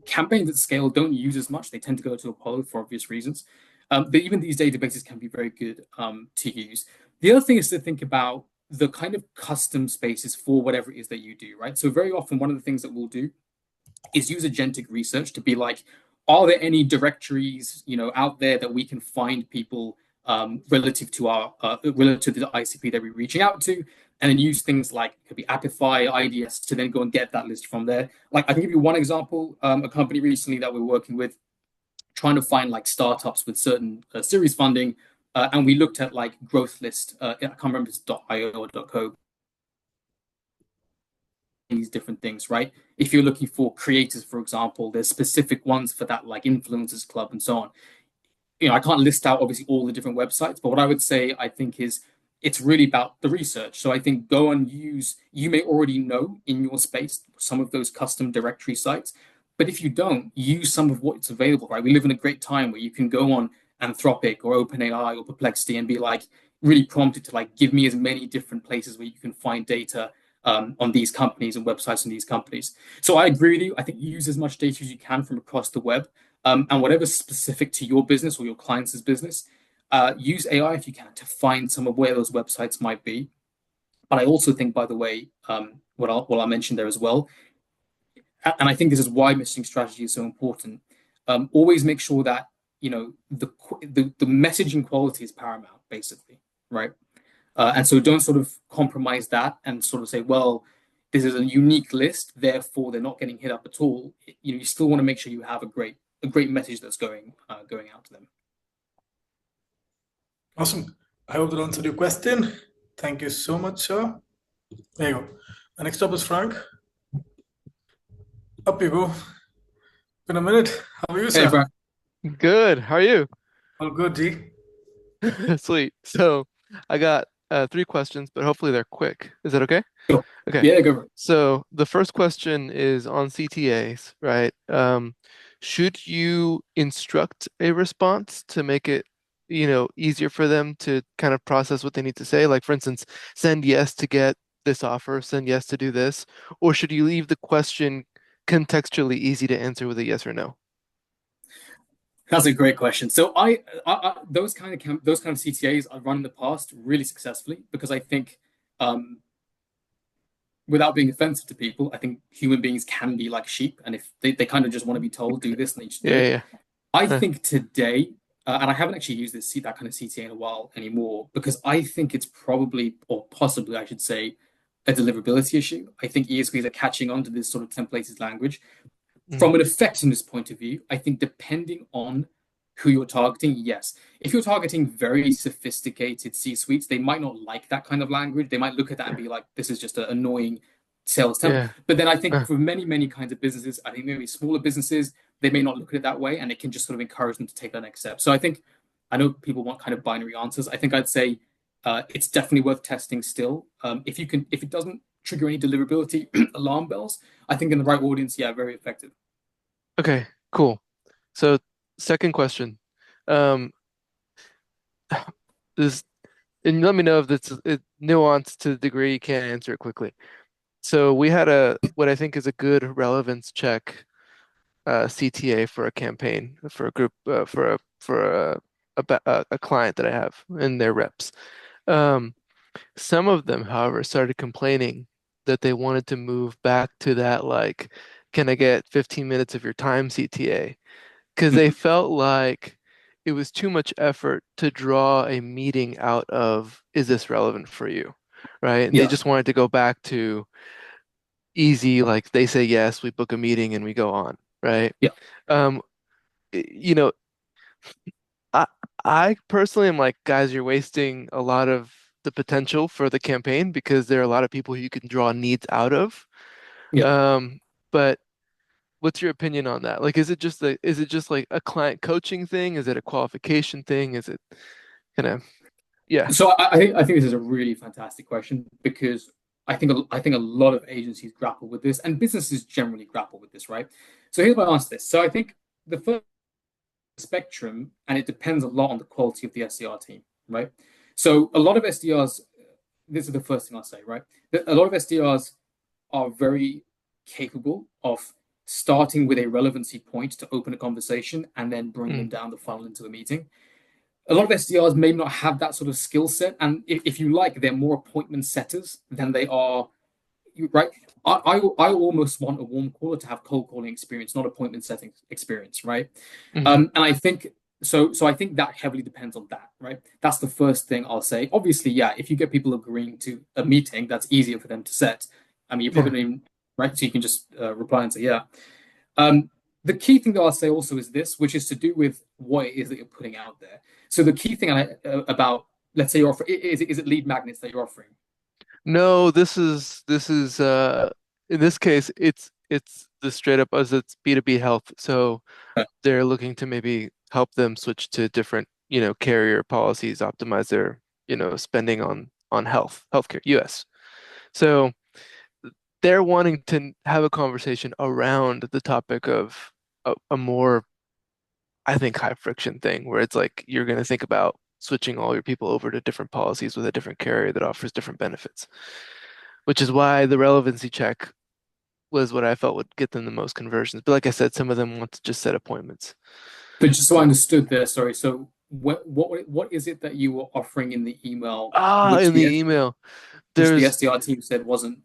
campaigns at scale don't use as much. They tend to go to Apollo for obvious reasons. But even these databases can be very good to use. The other thing is to think about the kind of custom spaces for whatever it is that you do, right? So very often, one of the things that we'll do is use agentic research to be like, are there any directories, out there that we can find people relative to the ICP that we're reaching out to, and then use things like it could be Apify, IDS to then go and get that list from there. Like I can give you one example, a company recently that we're working with, trying to find like startups with certain series funding, and we looked at like growth list. I can't remember if it's .io or .co, these different things, right? If you're looking for creators, for example, there's specific ones for that, like Influencers Club and so on. I can't list out obviously all the different websites, but what I would say, I think, is it's really about the research. So I think go and use, you may already know in your space some of those custom directory sites, but if you don't, use some of what's available, right? We live in a great time where you can go on Anthropic or OpenAI or Perplexity and be like really prompted to like give me as many different places where you can find data on these companies and websites on these companies. So I agree with you. I think use as much data as you can from across the web, and whatever's specific to your business or your clients' business. Use AI if you can to find some of where those websites might be. But I also think, by the way, what I mentioned there as well, and I think this is why messaging strategy is so important. Always make sure that the messaging quality is paramount, basically, right? And so don't sort of compromise that and sort of say, well, this is a unique list, therefore they're not getting hit up at all. You still want to make sure you have a great message that's going out to them. Awesome. I hope that answered your question. Thank you so much, sir. There you go. Next up is Frank. Up you go. In a minute. How are you, sir? Hey, Frank. Good. How are you? All good, G. Sweet. So I got 3 questions, but hopefully they're quick. Is that okay? Sure. Okay. Yeah, go for it. So the first question is on CTAs, right? Should you instruct a response to make it, easier for them to kind of process what they need to say? Like, for instance, send yes to get this offer, send yes to do this, or should you leave the question contextually easy to answer with a yes or no? That's a great question. So those kind of CTAs I've run in the past really successfully, because I think, without being offensive to people, I think human beings can be like sheep, and if they kind of just want to be told do this, and they just do it. Yeah. I think today, and I haven't actually used that kind of CTA in a while anymore, because I think it's probably, or possibly, I should say, a deliverability issue. I think ESPs are catching on to this sort of templated language. From an effectiveness point of view, I think depending on who you're targeting, yes. If you're targeting very sophisticated C-suites, they might not like that kind of language. They might look at that and be like, this is just an annoying sales template. Yeah. But then I think for many, many kinds of businesses, I think maybe smaller businesses, they may not look at it that way, and it can just sort of encourage them to take that next step. So I know people want kind of binary answers. I think I'd say it's definitely worth testing still. If it doesn't trigger any deliverability alarm bells, I think in the right audience, yeah, very effective. Okay, cool. So second question. This, and let me know if this is nuanced to the degree you can't answer it quickly. So we had what I think is a good relevance check CTA for a campaign for a group for a client that I have and their reps. Some of them, however, started complaining that they wanted to move back to that, like, can I get 15 minutes of your time CTA? Because they felt like it was too much effort to draw a meeting out of, is this relevant for you? Right? And they Yeah. just wanted to go back to easy, like they say yes, we book a meeting and we go on, right? Yeah. Um, you know, I I personally am like, guys, you're wasting a lot of the potential for the campaign because there are a lot of people who you can draw needs out of. Yeah. But what's your opinion on that? Like, is it just like a client coaching thing? Is it a qualification thing? Is it kind of, yeah. So I think this is a really fantastic question, because I think a lot of agencies grapple with this, and businesses generally grapple with this, right? So here's my answer to this. So I think the first spectrum, and it depends a lot on the quality of the SDR team, right? So a lot of SDRs, this is the first thing I'll say, right? A lot of SDRs are very capable of starting with a relevancy point to open a conversation and then bring them down the funnel into a meeting. a lot of SDRs may not have that sort of skill set, and if you like, they're more appointment setters than they are right. I almost want a warm caller to have cold calling experience, not appointment setting experience, right? Hmm. And I think so. So I think that heavily depends on that, right? That's the first thing I'll say. Obviously, yeah, if you get people agreeing to a meeting, that's easier for them to set. I mean, you probably Yeah. don't even right, so you can just reply and say yeah. Um, the key thing that I'll say also is this, which is to do with what it is that you're putting out there. So the key thing about, let's say you're offering, is it lead magnets that you're offering? No, this is in this case it's the straight up as it's B2B health. So they're looking to maybe help them switch to different, carrier policies, optimize their, spending on healthcare, US. So they're wanting to have a conversation around the topic of a more, I think, high friction thing where it's like you're going to think about switching all your people over to different policies with a different carrier that offers different benefits, which is why the relevancy check was what I felt would get them the most conversions. But like I said, some of them want to just set appointments. But just so I understood there, sorry. So what is it that you were offering in the email, Ah, in the email, which the there's SDR team said wasn't,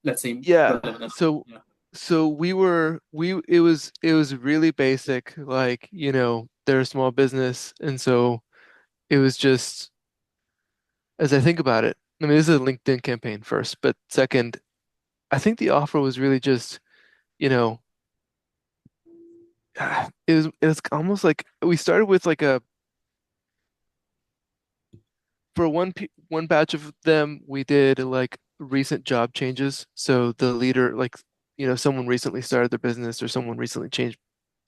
let's say, yeah. relevant enough? So Yeah. so we it was really basic, like, they're a small business, and so it was just as I think about it, I mean, this is a LinkedIn campaign first, but second, I think the offer was really just, you know, it was almost like we started with like a for one batch of them, we did like recent job changes. So the leader, like, someone recently started their business or someone recently changed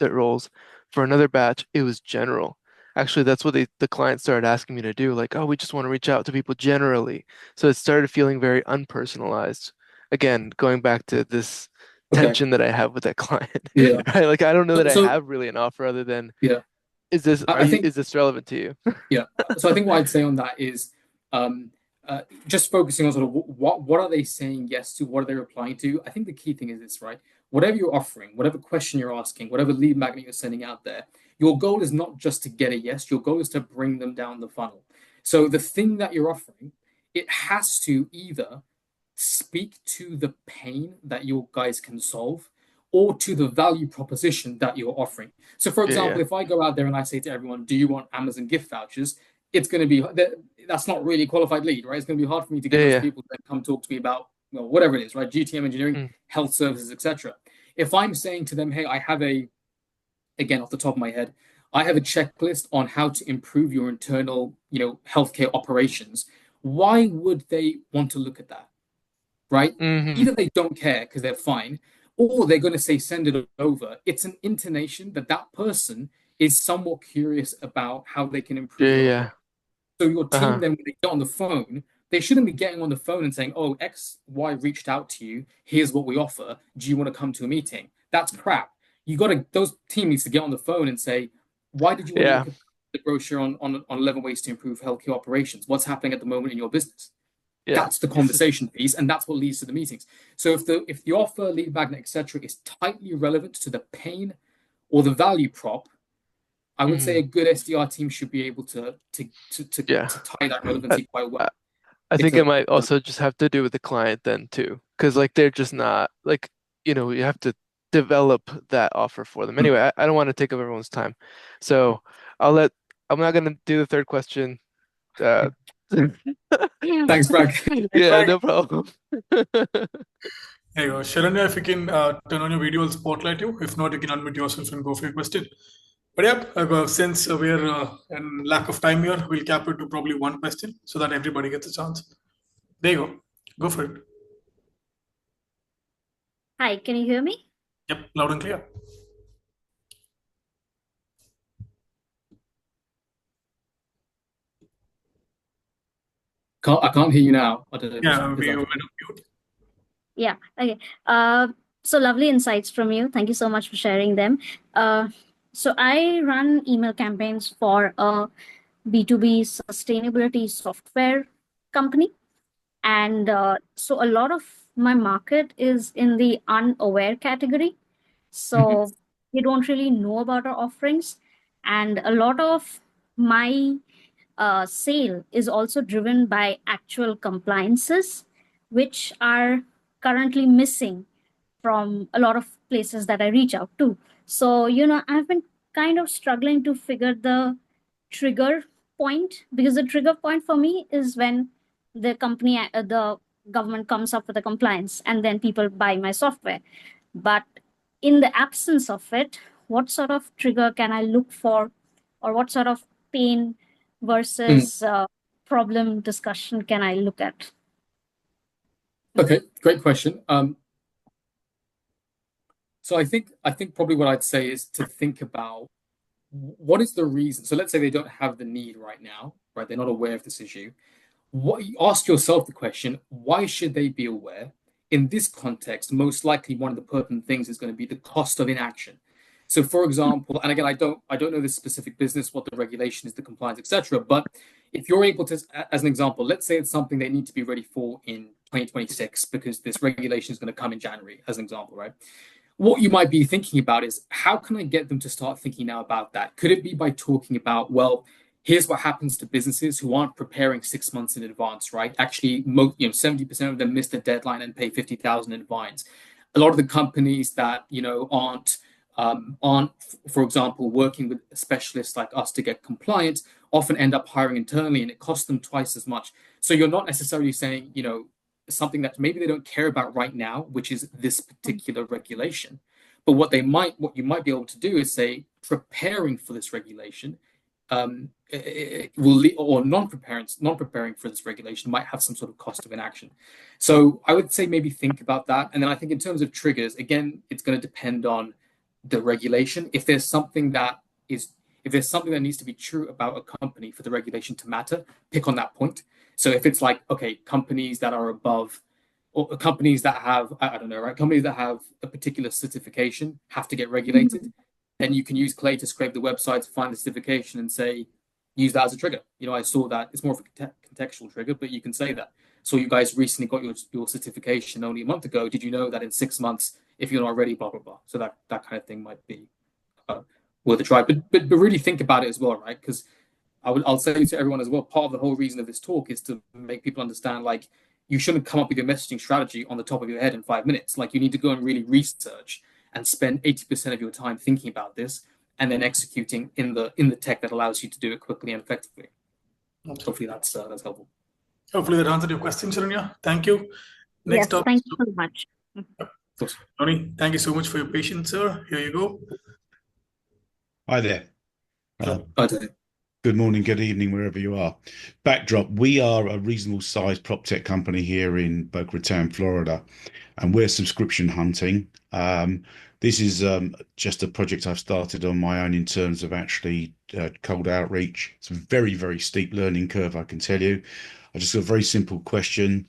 their roles. For another batch, it was general. Actually, that's what the client started asking me to do. Like, oh, we just want to reach out to people generally. So it started feeling very unpersonalized. Again, going back to this Okay. tension that I have with that client, Yeah. right? Like, I don't know that I So have really an offer other than, yeah, I think is this relevant to you? yeah. So I think what I'd say on that is um, just focusing on sort of what are they saying yes to, what are they replying to. I think the key thing is this, right? Whatever you're offering, whatever question you're asking, whatever lead magnet you're sending out there, your goal is not just to get a yes. Your goal is to bring them down the funnel. So the thing that you're offering, it has to either speak to the pain that your guys can solve or to the value proposition that you're offering. So, for Yeah, example, yeah. if I go out there and I say to everyone, "Do you want Amazon gift vouchers?" It's going to be that's not really a qualified lead, right? It's going to be hard for me to Yeah, get those yeah. people to come talk to me about whatever it is, right? GTM engineering, Mm, health services, etc. If I'm saying to them, "Hey, I have again off the top of my head, I have a checklist on how to improve your internal, healthcare operations," why would they want to look at that? Right? hmm. Either they don't care because they're fine, or they're going to say, send it over. It's an intonation that that person is somewhat curious about how they can improve Yeah, your yeah. operation. So your team Uh-huh. then, when they get on the phone, they shouldn't be getting on the phone and saying, "Oh, X, Y reached out to you. Here's what we offer. Do you want to come to a meeting?" That's crap. You got to those team needs to get on the phone and say, "Why did you want to Yeah, look at the brochure on 11 ways to improve healthcare operations? What's happening at the moment in your business?" yeah. That's the This is conversation piece, and that's what leads to the meetings. So if the offer, lead magnet, etc., is tightly relevant to the pain or the value prop, I would say a mhm. good SDR team should be able Yeah. to tie that I, relevancy quite I well. I It's think it a might also just have to do with the client then too, because like they're just not like, you have to develop that offer for them. Anyway, I don't want to take up everyone's time. So I'll let I'm not gonna do the third question. Uh, Thanks, Frank. Hey, yeah, Frank, no problem. there you go. Sharanya, if you can turn on your video, I'll spotlight you. If not, you can unmute yourself and go for your question. But yeah, since we're in lack of time here, we'll cap it to probably one question so that everybody gets a chance. There you go. Go for it. Hi, can you hear me? Yep, loud and clear. I can't hear you now. I don't know if it's Yeah, because we I'm. went on mute. Yeah, okay. So lovely insights from you. Thank you so much for sharing them. So I run email campaigns for a B2B sustainability software company. And so a lot of my market is in the unaware category. Mhm. So they don't really know about our offerings. And a lot of my sale is also driven by actual compliances, which are currently missing from a lot of places that I reach out to. So, I've been kind of struggling to figure the trigger point, because the trigger point for me is when the government comes up with a compliance and then people buy my software. But in the absence of it, what sort of trigger can I look for, or what sort of pain versus problem discussion can I look at? Okay, great question. So I think probably what I'd say is to think about what is the reason. So let's say they don't have the need right now, right? They're not aware of this issue. What you ask yourself the question, why should they be aware? In this context, most likely one of the pertinent things is going to be the cost of inaction. So for example, and again, I don't know the specific business, what the regulation is, the compliance, etc. But if you're able to, as an example, let's say it's something they need to be ready for in 2026 because this regulation is going to come in January, as an example, right? What you might be thinking about is how can I get them to start thinking now about that? Could it be by talking about, well, here's what happens to businesses who aren't preparing 6 months in advance, right? Actually, 70% of them miss the deadline and pay 50,000 in fines. A lot of the companies that aren't, for example, working with specialists like us to get compliant, often end up hiring internally, and it costs them twice as much. So you're not necessarily saying, something that maybe they don't care about right now, which is this particular regulation. But what you might be able to do is say, preparing for this regulation or non-preparing for this regulation might have some sort of cost of inaction. So I would say maybe think about that. And then I think in terms of triggers, again, it's going to depend on the regulation. If there's something that needs to be true about a company for the regulation to matter, pick on that point. So if it's like, okay, companies that are above, or companies that have, I don't know, right? Companies that have a particular certification have to get regulated. Then you can use Clay to scrape the website to find the certification and say, use that as a trigger. I saw that. It's more of a contextual trigger, but you can say that. So you guys recently got your certification only a month ago. Did you know that in 6 months, if you're not ready, blah, blah, blah. So that kind of thing might be worth a try. But really think about it as well, right? Because I'll say to everyone as well, part of the whole reason of this talk is to make people understand, like, you shouldn't come up with your messaging strategy on the top of your head in 5 minutes. Like, you need to go and really research and spend 80% of your time thinking about this and then executing in the tech that allows you to do it quickly and effectively. Hopefully that's helpful. Hopefully that answered your question, Sharanya. Thank you. Next up. Thank you so much. Tony, thank you so much for your patience, sir. Here you go. Hi there. Hi there. Good morning, good evening, wherever you are. Backdrop, we are a reasonable sized prop tech company here in Boca Raton, Florida, and we're subscription hunting. This is just a project I've started on my own in terms of actually cold outreach. It's a very, very steep learning curve, I can tell you. I just got a very simple question.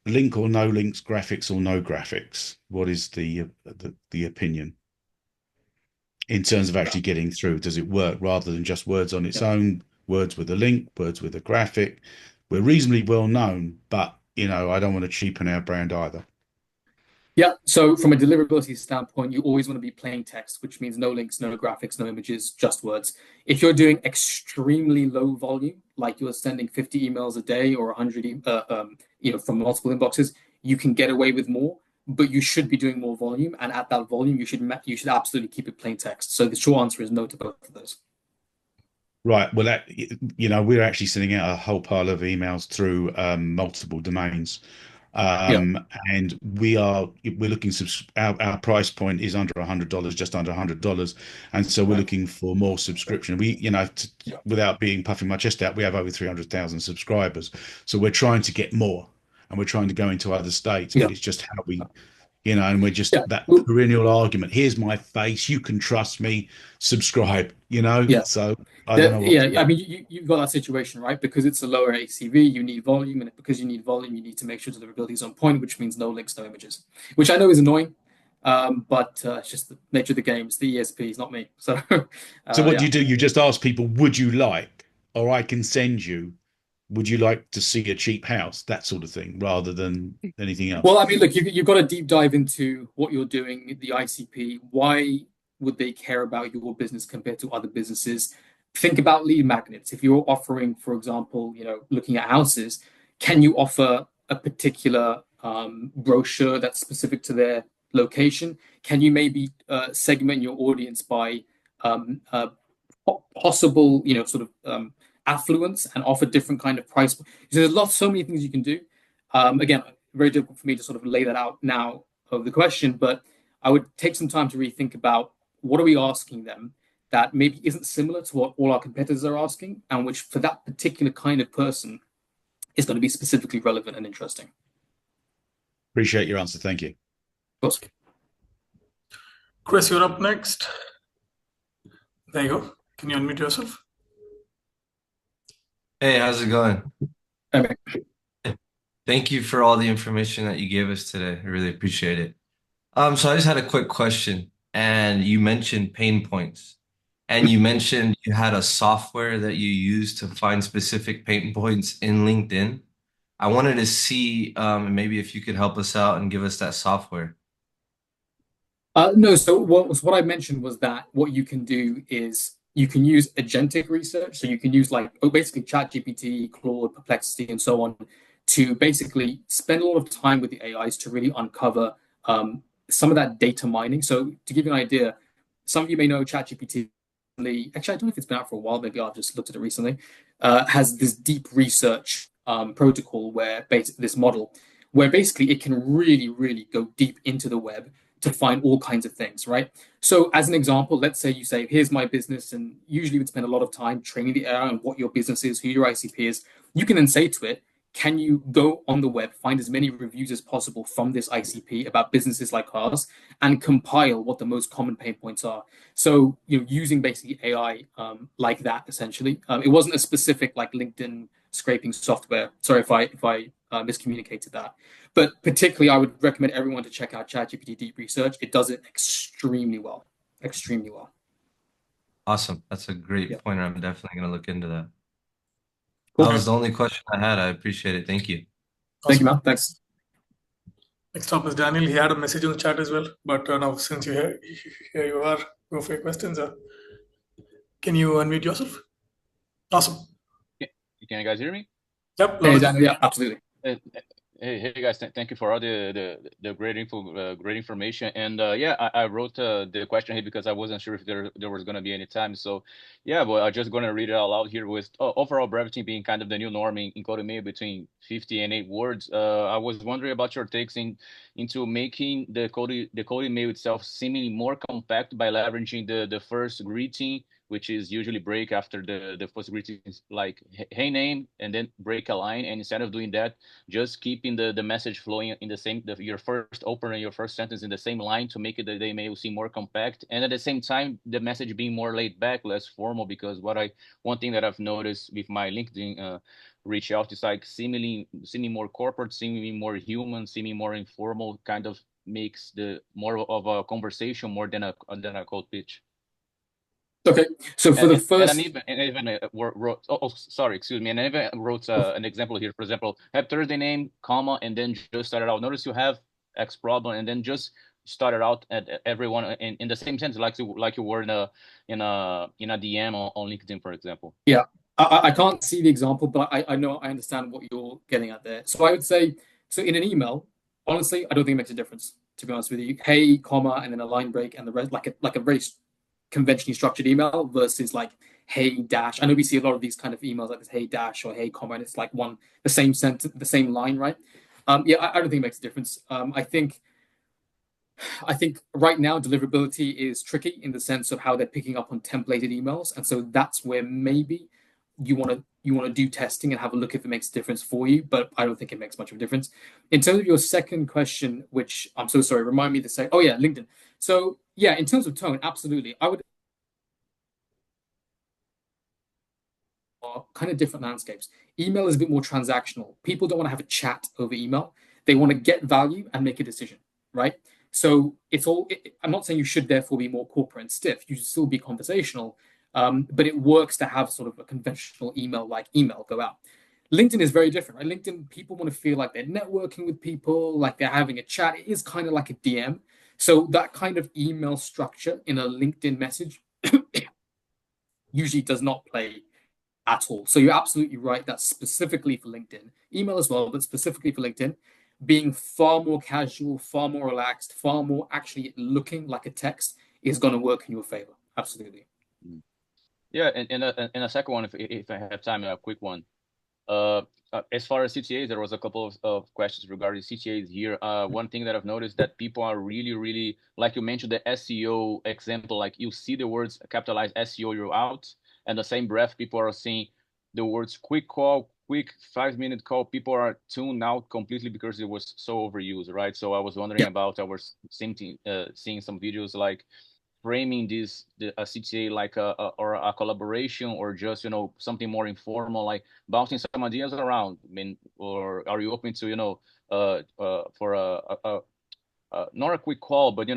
Link or no links, graphics or no graphics? What is the opinion? In terms of actually getting through, does it work rather than just words on its own, words with a link, words with a graphic? We're reasonably well known, but I don't want to cheapen our brand either. Yeah, so from a deliverability standpoint, you always want to be plain text, which means no links, no graphics, no images, just words. If you're doing extremely low volume, like you're sending 50 emails a day or 100, from multiple inboxes, you can get away with more. But you should be doing more volume, and at that volume, you should absolutely keep it plain text. So the short answer is no to both of those. Right. Well, we're actually sending out a whole pile of emails through multiple domains, and we're looking. Our price point is under $100, just under $100, and so we're looking for more subscription. Without puffing my chest out, we have over 300,000 subscribers, so we're trying to get more. And we're trying to go into other states, but it's just how we, and we're just that perennial argument. Here's my face. You can trust me. Subscribe, So I don't know. I mean, you've got that situation, right? Because it's a lower ACV, you need volume. And because you need volume, you need to make sure deliverability is on point, which means no links, no images, which I know is annoying. But it's just the nature of the game. It's the ESP, it's not me. So what do? You just ask people, would you like, or I can send you. Would you like to see a cheap house? That sort of thing, rather than anything else. Well, I mean, look, you've got to deep dive into what you're doing, the ICP. Why would they care about your business compared to other businesses? think about lead magnets. If you're offering, for example, looking at houses, can you offer a particular brochure that's specific to their location? Can you maybe segment your audience by possible, affluence and offer different kind of price? There's so many things you can do. Again, very difficult for me to sort of lay that out now of the question, but I would take some time to really think about what are we asking them that maybe isn't similar to what all our competitors are asking, and which for that particular kind of person is going to be specifically relevant and interesting. Appreciate your answer. Thank you. Of course. Chris, you're up next. There you go. Can you unmute yourself? Hey, how's it going? Okay. Thank you for all the information that you gave us today. I really appreciate it. So I just had a quick question, and you mentioned pain points, and you mentioned you had a software that you use to find specific pain points in LinkedIn. I wanted to see maybe if you could help us out and give us that software. No, so what I mentioned was that what you can do is you can use agentic research. So you can use basically ChatGPT, Claude, Perplexity, and so on to basically spend a lot of time with the AIs to really uncover some of that data mining. So to give you an idea, some of you may know ChatGPT. Actually, I don't know if it's been out for a while. Maybe I've just looked at it recently. Has this deep research protocol where this model, where basically it can really, really go deep into the web to find all kinds of things, right? So as an example, let's say you say, here's my business, and usually would spend a lot of time training the AI on what your business is, who your ICP is. You can then say to it, can you go on the web, find as many reviews as possible from this ICP about businesses like ours, and compile what the most common pain points are? So using basically AI like that, essentially. It wasn't a specific like LinkedIn scraping software. Sorry if I miscommunicated that. But particularly, I would recommend everyone to check out ChatGPT Deep Research. It does it extremely well, extremely well. Awesome. That's a great pointer. I'm definitely going to look into that. Cool. That was the only question I had. I appreciate it. Thank you. Thank you, man. Thanks. Next up is Daniel. He had a message on the chat as well, but now since here you are, go for your questions. Can you unmute yourself? Awesome. Can you guys hear me? Yep. Hey, Daniel. Yeah, absolutely. Hey guys, thank you for all the great info, great information. And yeah, I wrote the question here because I wasn't sure if there was going to be any time. So yeah, but I'm just going to read it out loud here. With overall brevity being kind of the new norm in code email between 50 and 8 words, I was wondering about your takes into making the code email itself seemingly more compact by leveraging the first greeting, which is usually break after the first greeting, like hey name, and then break a line. And instead of doing that, just keeping the message flowing in the same, your first opener and your first sentence in the same line to make it the email seem more compact. And at the same time, the message being more laid back, less formal, because one thing that I've noticed with my LinkedIn reach out is like seemingly more corporate, seemingly more human, seemingly more informal, kind of makes the more of a conversation more than a cold pitch. Okay, so for the first, sorry, excuse me, and I even wrote an example here. For example, have Thursday name, comma, and then just started out. Notice you have X problem, and then just started out at everyone in the same sense, like you were in a DM on LinkedIn, for example. Yeah, I can't see the example, but I know I understand what you're getting at there. So I would say, so in an email, honestly, I don't think it makes a difference. To be honest with you, hey, comma, and then a line break, and the rest like a very conventionally structured email versus like hey dash. I know we see a lot of these kind of emails like this hey dash or hey comma, and it's like the same sentence, the same line, right? Yeah, I don't think it makes a difference. I think right now deliverability is tricky in the sense of how they're picking up on templated emails, and so that's where maybe you want to do testing and have a look if it makes a difference for you, but I don't think it makes much of a difference. In terms of your second question, which I'm so sorry, remind me the second. Oh yeah, LinkedIn. So yeah, in terms of tone, absolutely. I would kind of different landscapes. Email is a bit more transactional. People don't want to have a chat over email. They want to get value and make a decision, right? So I'm not saying you should therefore be more corporate and stiff. You should still be conversational, but it works to have sort of a conventional email-like email go out. LinkedIn is very different, right? LinkedIn, people want to feel like they're networking with people, like they're having a chat. It is kind of like a DM. So that kind of email structure in a LinkedIn message usually does not play at all. So you're absolutely right. That's specifically for LinkedIn, email as well, but specifically for LinkedIn, being far more casual, far more relaxed, far more actually looking like a text is going to work in your favor. Absolutely. Yeah, and a second one, if I have time, a quick one. As far as CTAs, there was a couple of questions regarding CTAs here. One thing that I've noticed that people are really, really, like you mentioned, the SEO example, like you see the words capitalized SEO, you're out, and the same breath, people are saying the words quick call, quick 5-minute call. People are tuned out completely because it was so overused, right? So I was wondering Yeah. about, I was seeing some videos like framing a CTA like or a collaboration, or just something more informal, like bouncing some ideas around. I mean, or are you open to for not a quick call, but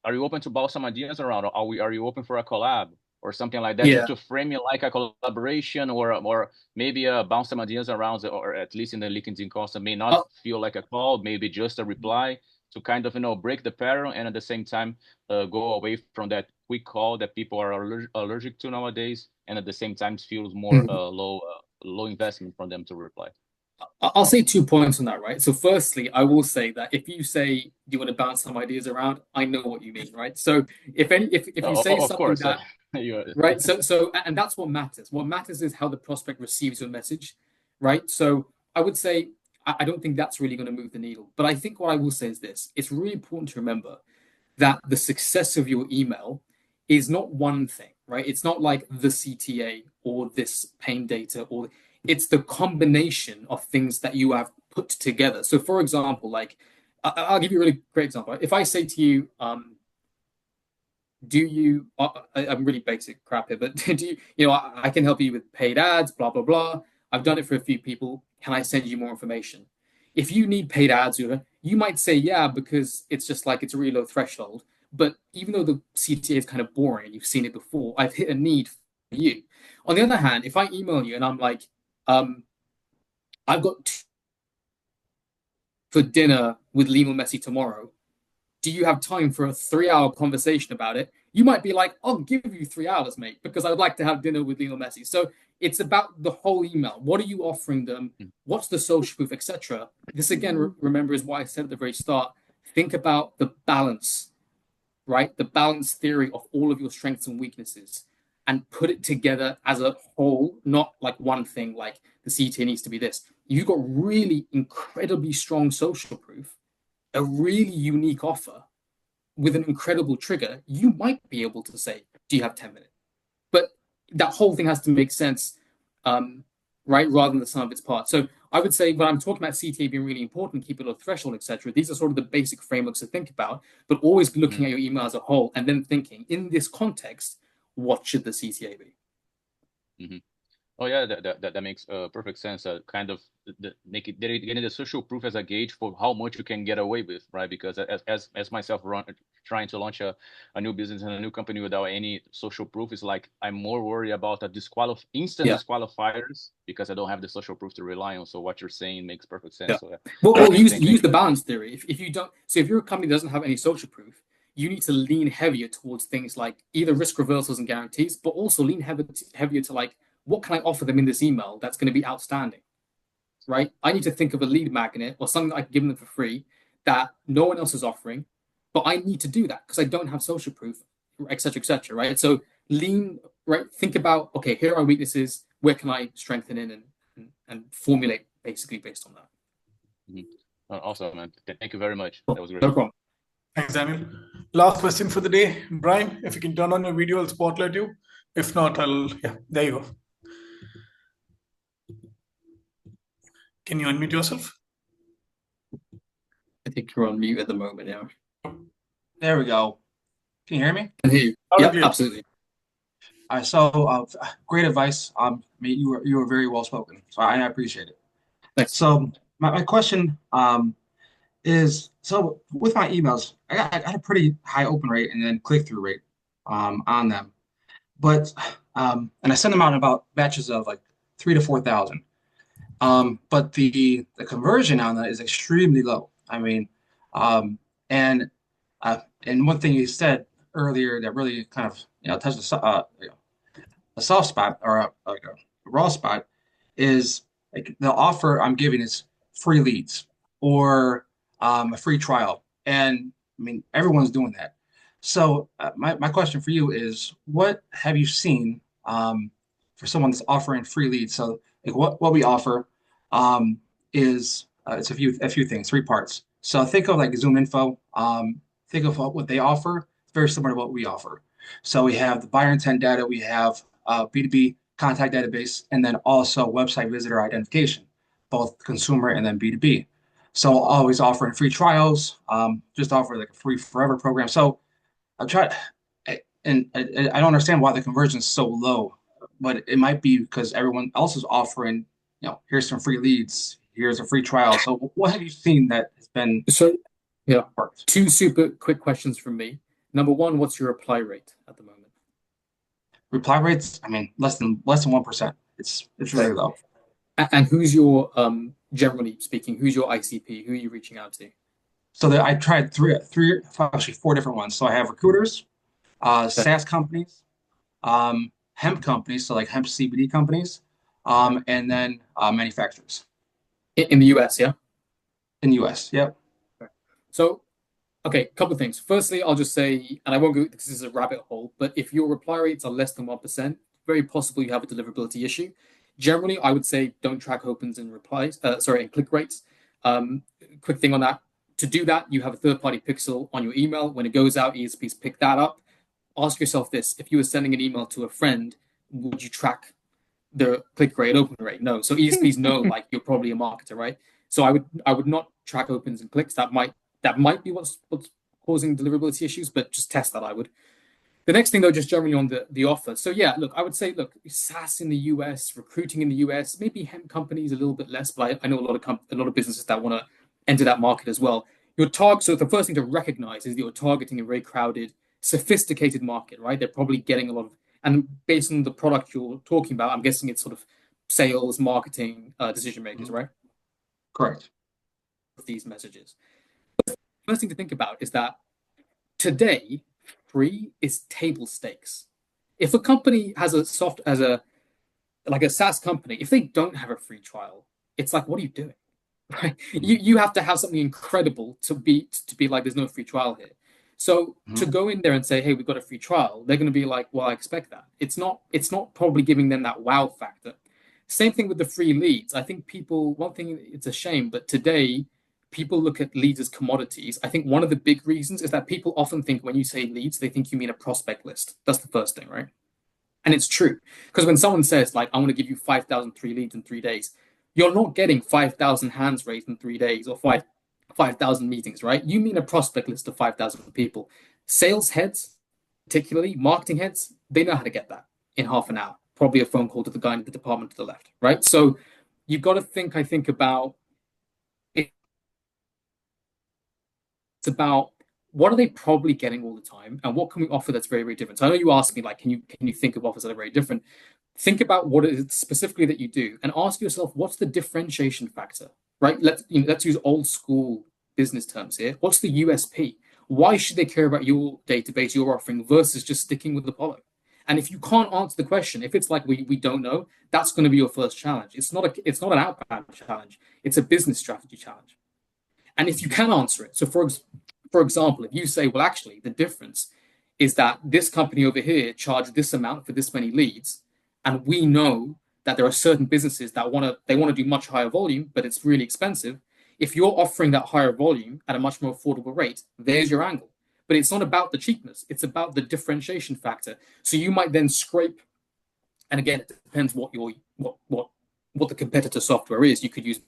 are you open to bounce some ideas around? Are you open for a collab or something like that, just Yeah. to frame it like a collaboration, or maybe bounce some ideas around, or at least in the LinkedIn content may not feel like a call, maybe just a reply to kind of break the pattern, and at the same time go away from that quick call that people are allergic to nowadays, and at the same time feels more low investment from them to reply. I'll say 2 points on that, right? So, firstly, I will say that if you say you want to bounce some ideas around, I know what you mean, right? So, if you say Of something course, that, right? So, and that's what matters. What matters is how the prospect receives your message, right? So, I would say I don't think that's really going to move the needle. But I think what I will say is this: it's really important to remember that the success of your email is not one thing, right? It's not like the CTA or this pain data, or it's the combination of things that you have put together. So, for example, like I'll give you a really great example. If I say to you, do you, I'm really basic crap here, but do I can help you with paid ads, blah, blah, blah. I've done it for a few people. Can I send you more information? If you need paid ads, you might say, yeah, because it's just like it's a really low threshold. But even though the CTA is kind of boring and you've seen it before, I've hit a need for you. On the other hand, if I email you and I'm like, I've got for dinner with Lionel Messi tomorrow, do you have time for a 3-hour conversation about it? You might be like, I'll give you 3 hours, mate, because I would like to have dinner with Lionel Messi. So it's about the whole email. What are you offering them? What's the social proof, etc.? This again, remember, is what I said at the very start. Think about the balance, right? The balance theory of all of your strengths and weaknesses, and put it together as a whole, not like one thing, like the CTA needs to be this. You've got really incredibly strong social proof, a really unique offer with an incredible trigger, you might be able to say, do you have 10 minutes? But that whole thing has to make sense, right, rather than the sum of its parts. So I would say when I'm talking about CTA being really important, keep it low threshold, etc., these are sort of the basic frameworks to think about, but always looking at your email as a whole and then thinking, in this context, what should the CTA be? Oh yeah, that makes perfect sense. Kind of getting the social proof as a gauge for how much you can get away with, right? Because as myself trying to launch a new business and a new company without any social proof is like I'm more worried about instant disqualifiers because I don't have the social proof to rely on. So what you're saying makes perfect sense. Yeah. So Well, use the balance theory. If you don't, so if your company doesn't have any social proof, you need to lean heavier towards things like either risk reversals and guarantees, but also lean heavier to like, what can I offer them in this email that's going to be outstanding, right? I need to think of a lead magnet or something that I can give them for free that no one else is offering, but I need to do that because I don't have social proof, etc., right? So right? Think about, okay, here are weaknesses. Where can I strengthen in and formulate basically based on that. Awesome, man. Thank you very much. That was great. No problem. Thanks, Daniel. Last question for the day. Brian, if you can turn on your video, I'll spotlight you. If not, there you go. Can you unmute yourself? I think you're on mute at the moment, yeah. There we go. Can you hear me? I can hear you. Yeah, absolutely. All right, so great advice. You were very well spoken, so I appreciate it. Thanks. So my question is, so with my emails, I got a pretty high open rate and then click-through rate on them, but and I send them out in about batches of like 3,000 to 4,000. But the conversion on that is extremely low. I mean, and one thing you said earlier that really kind of touched a soft spot or like a raw spot is like the offer I'm giving is free leads or a free trial. And I mean, everyone's doing that. So my question for you is, what have you seen for someone that's offering free leads? So like what we offer is it's a few things, three parts. So think of like Zoom Info. Think of what they offer. It's very similar to what we offer. So we have the buyer intent data, we have B2B contact database, and then also website visitor identification, both consumer and then B2B. So always offering free trials, just offer like a free forever program. So I try, and I don't understand why the conversion is so low, but it might be because everyone else is offering, here's some free leads, here's a free trial. So what have you seen that has been So, yeah, worked? two super quick questions from me. Number one, what's your reply rate at the moment? Reply rates, I mean, less than 1%. It's really low. And who's your generally speaking, who's your ICP? Who are you reaching out to? So I tried actually four different ones. So I have recruiters, SaaS companies, hemp companies, so like hemp CBD companies, and then manufacturers In the US, yeah? in the US. Yep. So, okay, a couple of things. Firstly, I'll just say, and I won't go because this is a rabbit hole, but if your reply rates are less than 1%, very possible you have a deliverability issue. Generally, I would say don't track opens and replies, and click rates. Quick thing on that. To do that, you have a third-party pixel on your email. When it goes out, ESPs pick that up. Ask yourself this: if you were sending an email to a friend, would you track the click rate, open rate? No. So ESPs know like you're probably a marketer, right? So I would not track opens and clicks. That might be what's causing deliverability issues, but just test that. I would. The next thing though, just generally on the offer. So yeah, look, I would say look, SaaS in the US, recruiting in the US, maybe hemp companies a little bit less, but I know a lot of businesses that want to enter that market as well. So the first thing to recognize is that you're targeting a very crowded, sophisticated market, right? They're probably getting a lot of, and based on the product you're talking about, I'm guessing it's sort of sales, marketing, decision makers, right? Correct. These messages. First thing to think about is that today, free is table stakes. If a company has a like a SaaS company, if they don't have a free trial, it's like, what are you doing? Right? You have to have something incredible to be like, there's no free trial here. So to go in there and say, hey, we've got a free trial, they're going to be like, well, I expect that. It's not probably giving them that wow factor. Same thing with the free leads. I think one thing, it's a shame, but today people look at leads as commodities. I think one of the big reasons is that people often think when you say leads, they think you mean a prospect list. That's the first thing, right? And it's true. Because when someone says, like, I want to give you 5,000 free leads in 3 days, you're not getting 5,000 hands raised in 3 days or 5,000 meetings, right? You mean a prospect list of 5,000 people. Sales heads, particularly marketing heads, they know how to get that in half an hour. Probably a phone call to the guy in the department to the left, right? So you've got to think, I think, about it's about what are they probably getting all the time and what can we offer that's very, very different. So I know you asked me, like, can you think of offers that are very different? Think about what it is specifically that you do and ask yourself, what's the differentiation factor, right? Let's use old school business terms here. What's the USP? Why should they care about your database, your offering, versus just sticking with Apollo? And if you can't answer the question, if it's like we don't know, that's going to be your first challenge. It's not an outbound challenge. It's a business strategy challenge. And if you can answer it, so for example, if you say, well, actually, the difference is that this company over here charged this amount for this many leads, and we know that there are certain businesses that want to do much higher volume, but it's really expensive. If you're offering that higher volume at a much more affordable rate, there's your angle. But it's not about the cheapness; it's about the differentiation factor. So you might then scrape, and again, it depends what the competitor software is. You could use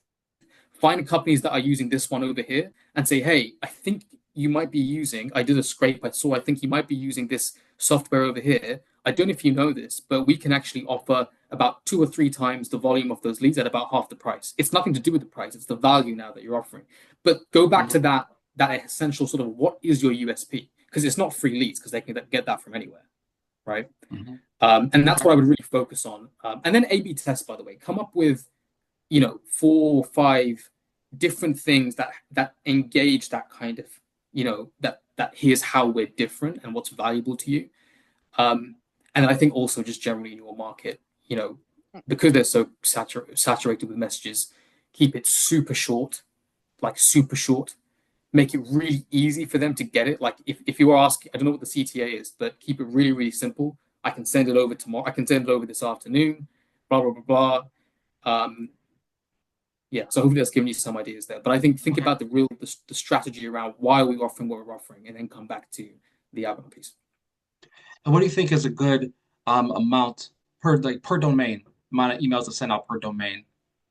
find companies that are using this one over here and say, hey, I think you might be using, I did a scrape, I think you might be using this software over here. I don't know if you know this, but we can actually offer about 2 or 3 times the volume of those leads at about half the price. It's nothing to do with the price, it's the value now that you're offering. But go back to that essential sort of what is your USP? Because it's not free leads, because they can get that from anywhere, right? And that's what I would really focus on. And then A/B test, by the way, come up with 4 or 5 different things that engage that kind of that here's how we're different and what's valuable to you. And then I think also just generally in your market, you know, because they're so saturated with messages, keep it super short, like super short. Make it really easy for them to get it. Like if you are asking, I don't know what the CTA is, but keep it really, really simple. I can send it over tomorrow. I can send it over this afternoon, blah, blah, blah, blah. Yeah, so hopefully that's giving you some ideas there. But I think about the strategy around why we're offering what we're offering, and then come back to the outbound piece. And what do you think is a good amount per domain, amount of emails to send out per domain?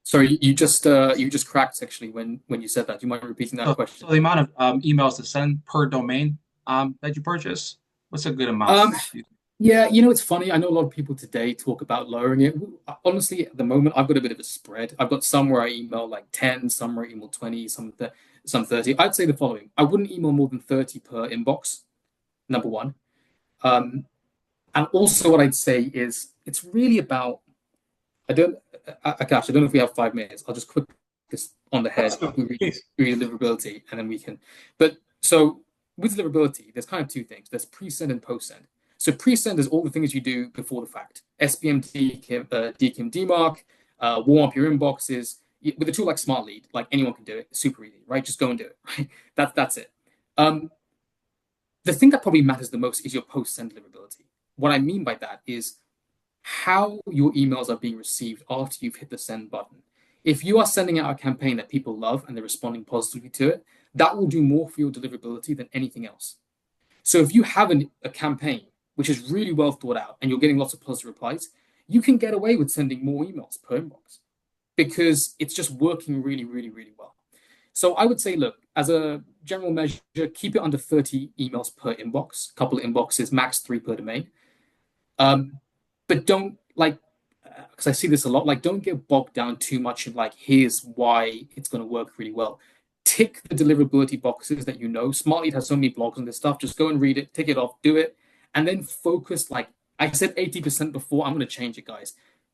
Sorry, you just cracked actually when you said that. Do you mind repeating that question? So the amount of emails to send per domain that you purchase, what's a good amount? Yeah, you know, it's funny. I know a lot of people today talk about lowering it. Honestly, at the moment, I've got a bit of a spread. I've got some where I email like 10, some where I email 20, some 30. I'd say the following. I wouldn't email more than 30 per inbox, number one. And also what I'd say is it's really about, gosh, I don't know if we have 5 minutes. I'll just quick this on the head, deliverability, and then we can. But so with deliverability, there's kind of two things. There's pre-send and post-send. So pre-send is all the things you do before the fact. SPM, DKIM, DMARC, warm up your inboxes. With a tool like Smartlead, like anyone can do it. It's super easy, right? Just go and do it, right? That's it. The thing that probably matters the most is your post-send deliverability. What I mean by that is how your emails are being received after you've hit the send button. If you are sending out a campaign that people love and they're responding positively to it, that will do more for your deliverability than anything else. So if you have a campaign which is really well thought out and you're getting lots of positive replies, you can get away with sending more emails per inbox because it's just working really, really, really well. So I would say, look, as a general measure, keep it under 30 emails per inbox, couple of inboxes, max 3 per domain. But don't because I see this a lot, don't get bogged down too much in here's why it's going to work really well. Tick the deliverability boxes that you know. Smartlead has so many blogs on this stuff. Just go and read it, tick it off, do it, and then focus. Like I said 80% before, I'm going to change it, guys.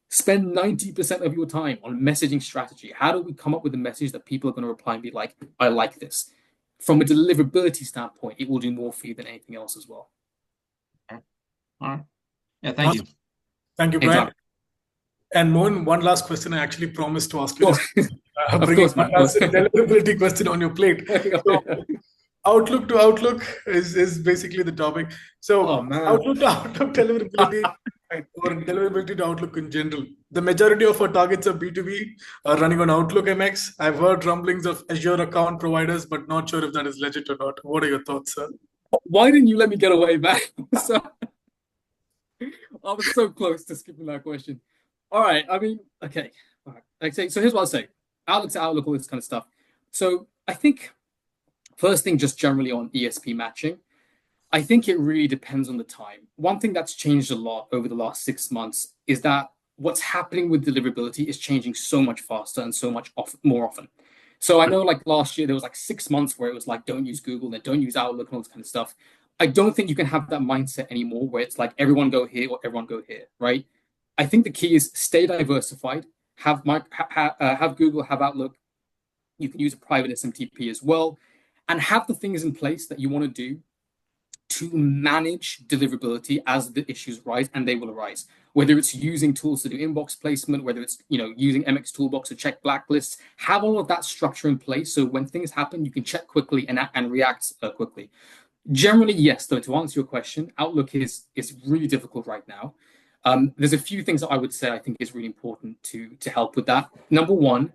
Spend 90% of your time on messaging strategy. How do we come up with a message that people are going to reply and be like, I like this? From a deliverability standpoint, it will do more for you than anything else as well. All right. Yeah, thank you. Thank you, Brian. And Mohan, one last question I actually promised to ask you. Bringing one last deliverability question on your plate. So, Outlook to Outlook is basically the topic. So Outlook to Outlook deliverability or deliverability to Outlook in general. The majority of our targets are B2B are running on Outlook MX. I've heard rumblings of Azure account providers, but not sure if that is legit or not. What are your thoughts, sir? Why didn't you let me get away back? I was so close to skipping that question. All right. I mean, okay. All right. So here's what I'll say. Outlook to Outlook, all this kind of stuff. So I think first thing, just generally on ESP matching, I think it really depends on the time. One thing that's changed a lot over the last 6 months is that what's happening with deliverability is changing so much faster and so much more often. So I know last year there was 6 months where it was don't use Google and don't use Outlook and all this kind of stuff. I don't think you can have that mindset anymore where it's everyone go here or everyone go here, right? I think the key is stay diversified, have Google, have Outlook. You can use a private SMTP as well, and have the things in place that you want to do to manage deliverability as the issues arise, and they will arise. Whether it's using tools to do inbox placement, whether it's using MX Toolbox to check blacklists, have all of that structure in place so when things happen, you can check quickly and react quickly. Generally, yes, though, to answer your question, Outlook is really difficult right now. There's a few things that I would say I think is really important to help with that. Number one,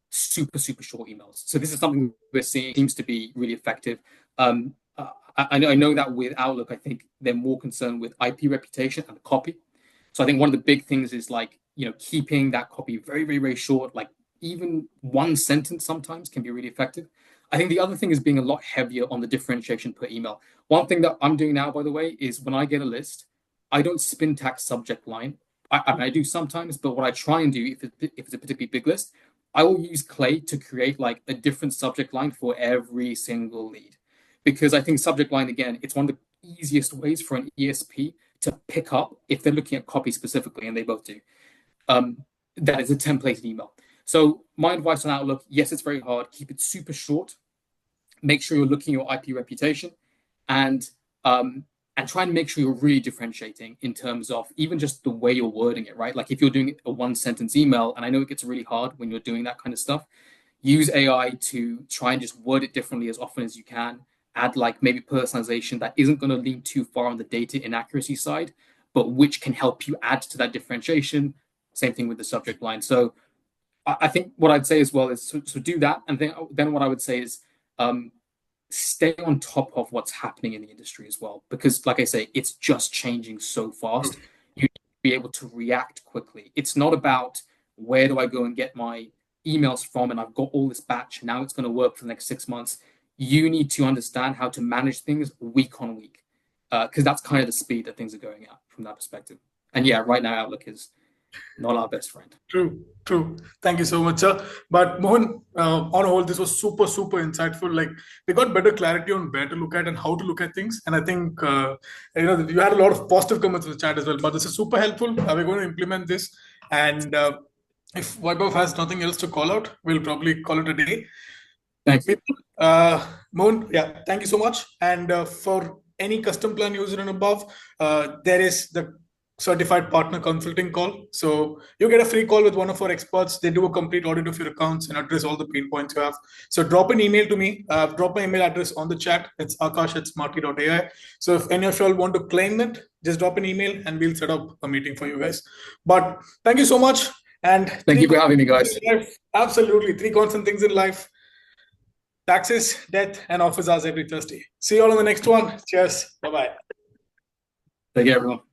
super, super short emails. So this is something we're seeing seems to be really effective. I know that with Outlook, I think they're more concerned with IP reputation and copy. So I think one of the big things is keeping that copy very, very, very short, even one sentence sometimes can be really effective. I think the other thing is being a lot heavier on the differentiation per email. One thing that I'm doing now, by the way, is when I get a list, I don't spin tag subject line. I do sometimes, but what I try and do, if it's a particularly big list, I will use Clay to create a different subject line for every single lead. Because I think subject line, again, it's one of the easiest ways for an ESP to pick up if they're looking at copy specifically, and they both do. That is a templated email. So my advice on Outlook, yes, it's very hard. Keep it super short. Make sure you're looking at your IP reputation. And and try and make sure you're really differentiating in terms of even just the way you're wording it, right? Like if you're doing a one sentence email, and I know it gets really hard when you're doing that kind of stuff, use AI to try and just word it differently as often as you can. Add like maybe personalization that isn't going to lean too far on the data inaccuracy side, but which can help you add to that differentiation. Same thing with the subject line. So I think what I'd say as well is so do that, and then what I would say is stay on top of what's happening in the industry as well, because like I say, it's just changing so fast. You need to be able to react quickly. It's not about where do I go and get my emails from, and I've got all this batch. Now it's going to work for the next 6 months. You need to understand how to manage things week on week, because that's kind of the speed that things are going at from that perspective. And yeah, right now Outlook is not our best friend. True. Thank you so much, sir. But Mohan, on a whole, this was super insightful. Like we got better clarity on where to look at and how to look at things. And I think you had a lot of positive comments in the chat as well. But this is super helpful. We're going to implement this. And if Vaibhav has nothing else to call out, we'll probably call it a day. Thank you. Mohan, yeah, thank you so much. And for any custom plan user and above, there is the certified partner consulting call. So you get a free call with one of our experts. They do a complete audit of your accounts and address all the pain points you have. So drop an email to me. Drop my email address on the chat. It's akash@smartlead.ai. So if any of you all want to claim it, just drop an email and we'll set up a meeting for you guys. But thank you so much. And thank you for having me, guys. Absolutely. 3 constant things in life: taxes, death, and office hours every Thursday. See you all on the next one. Cheers. Bye-bye. Take care, everyone.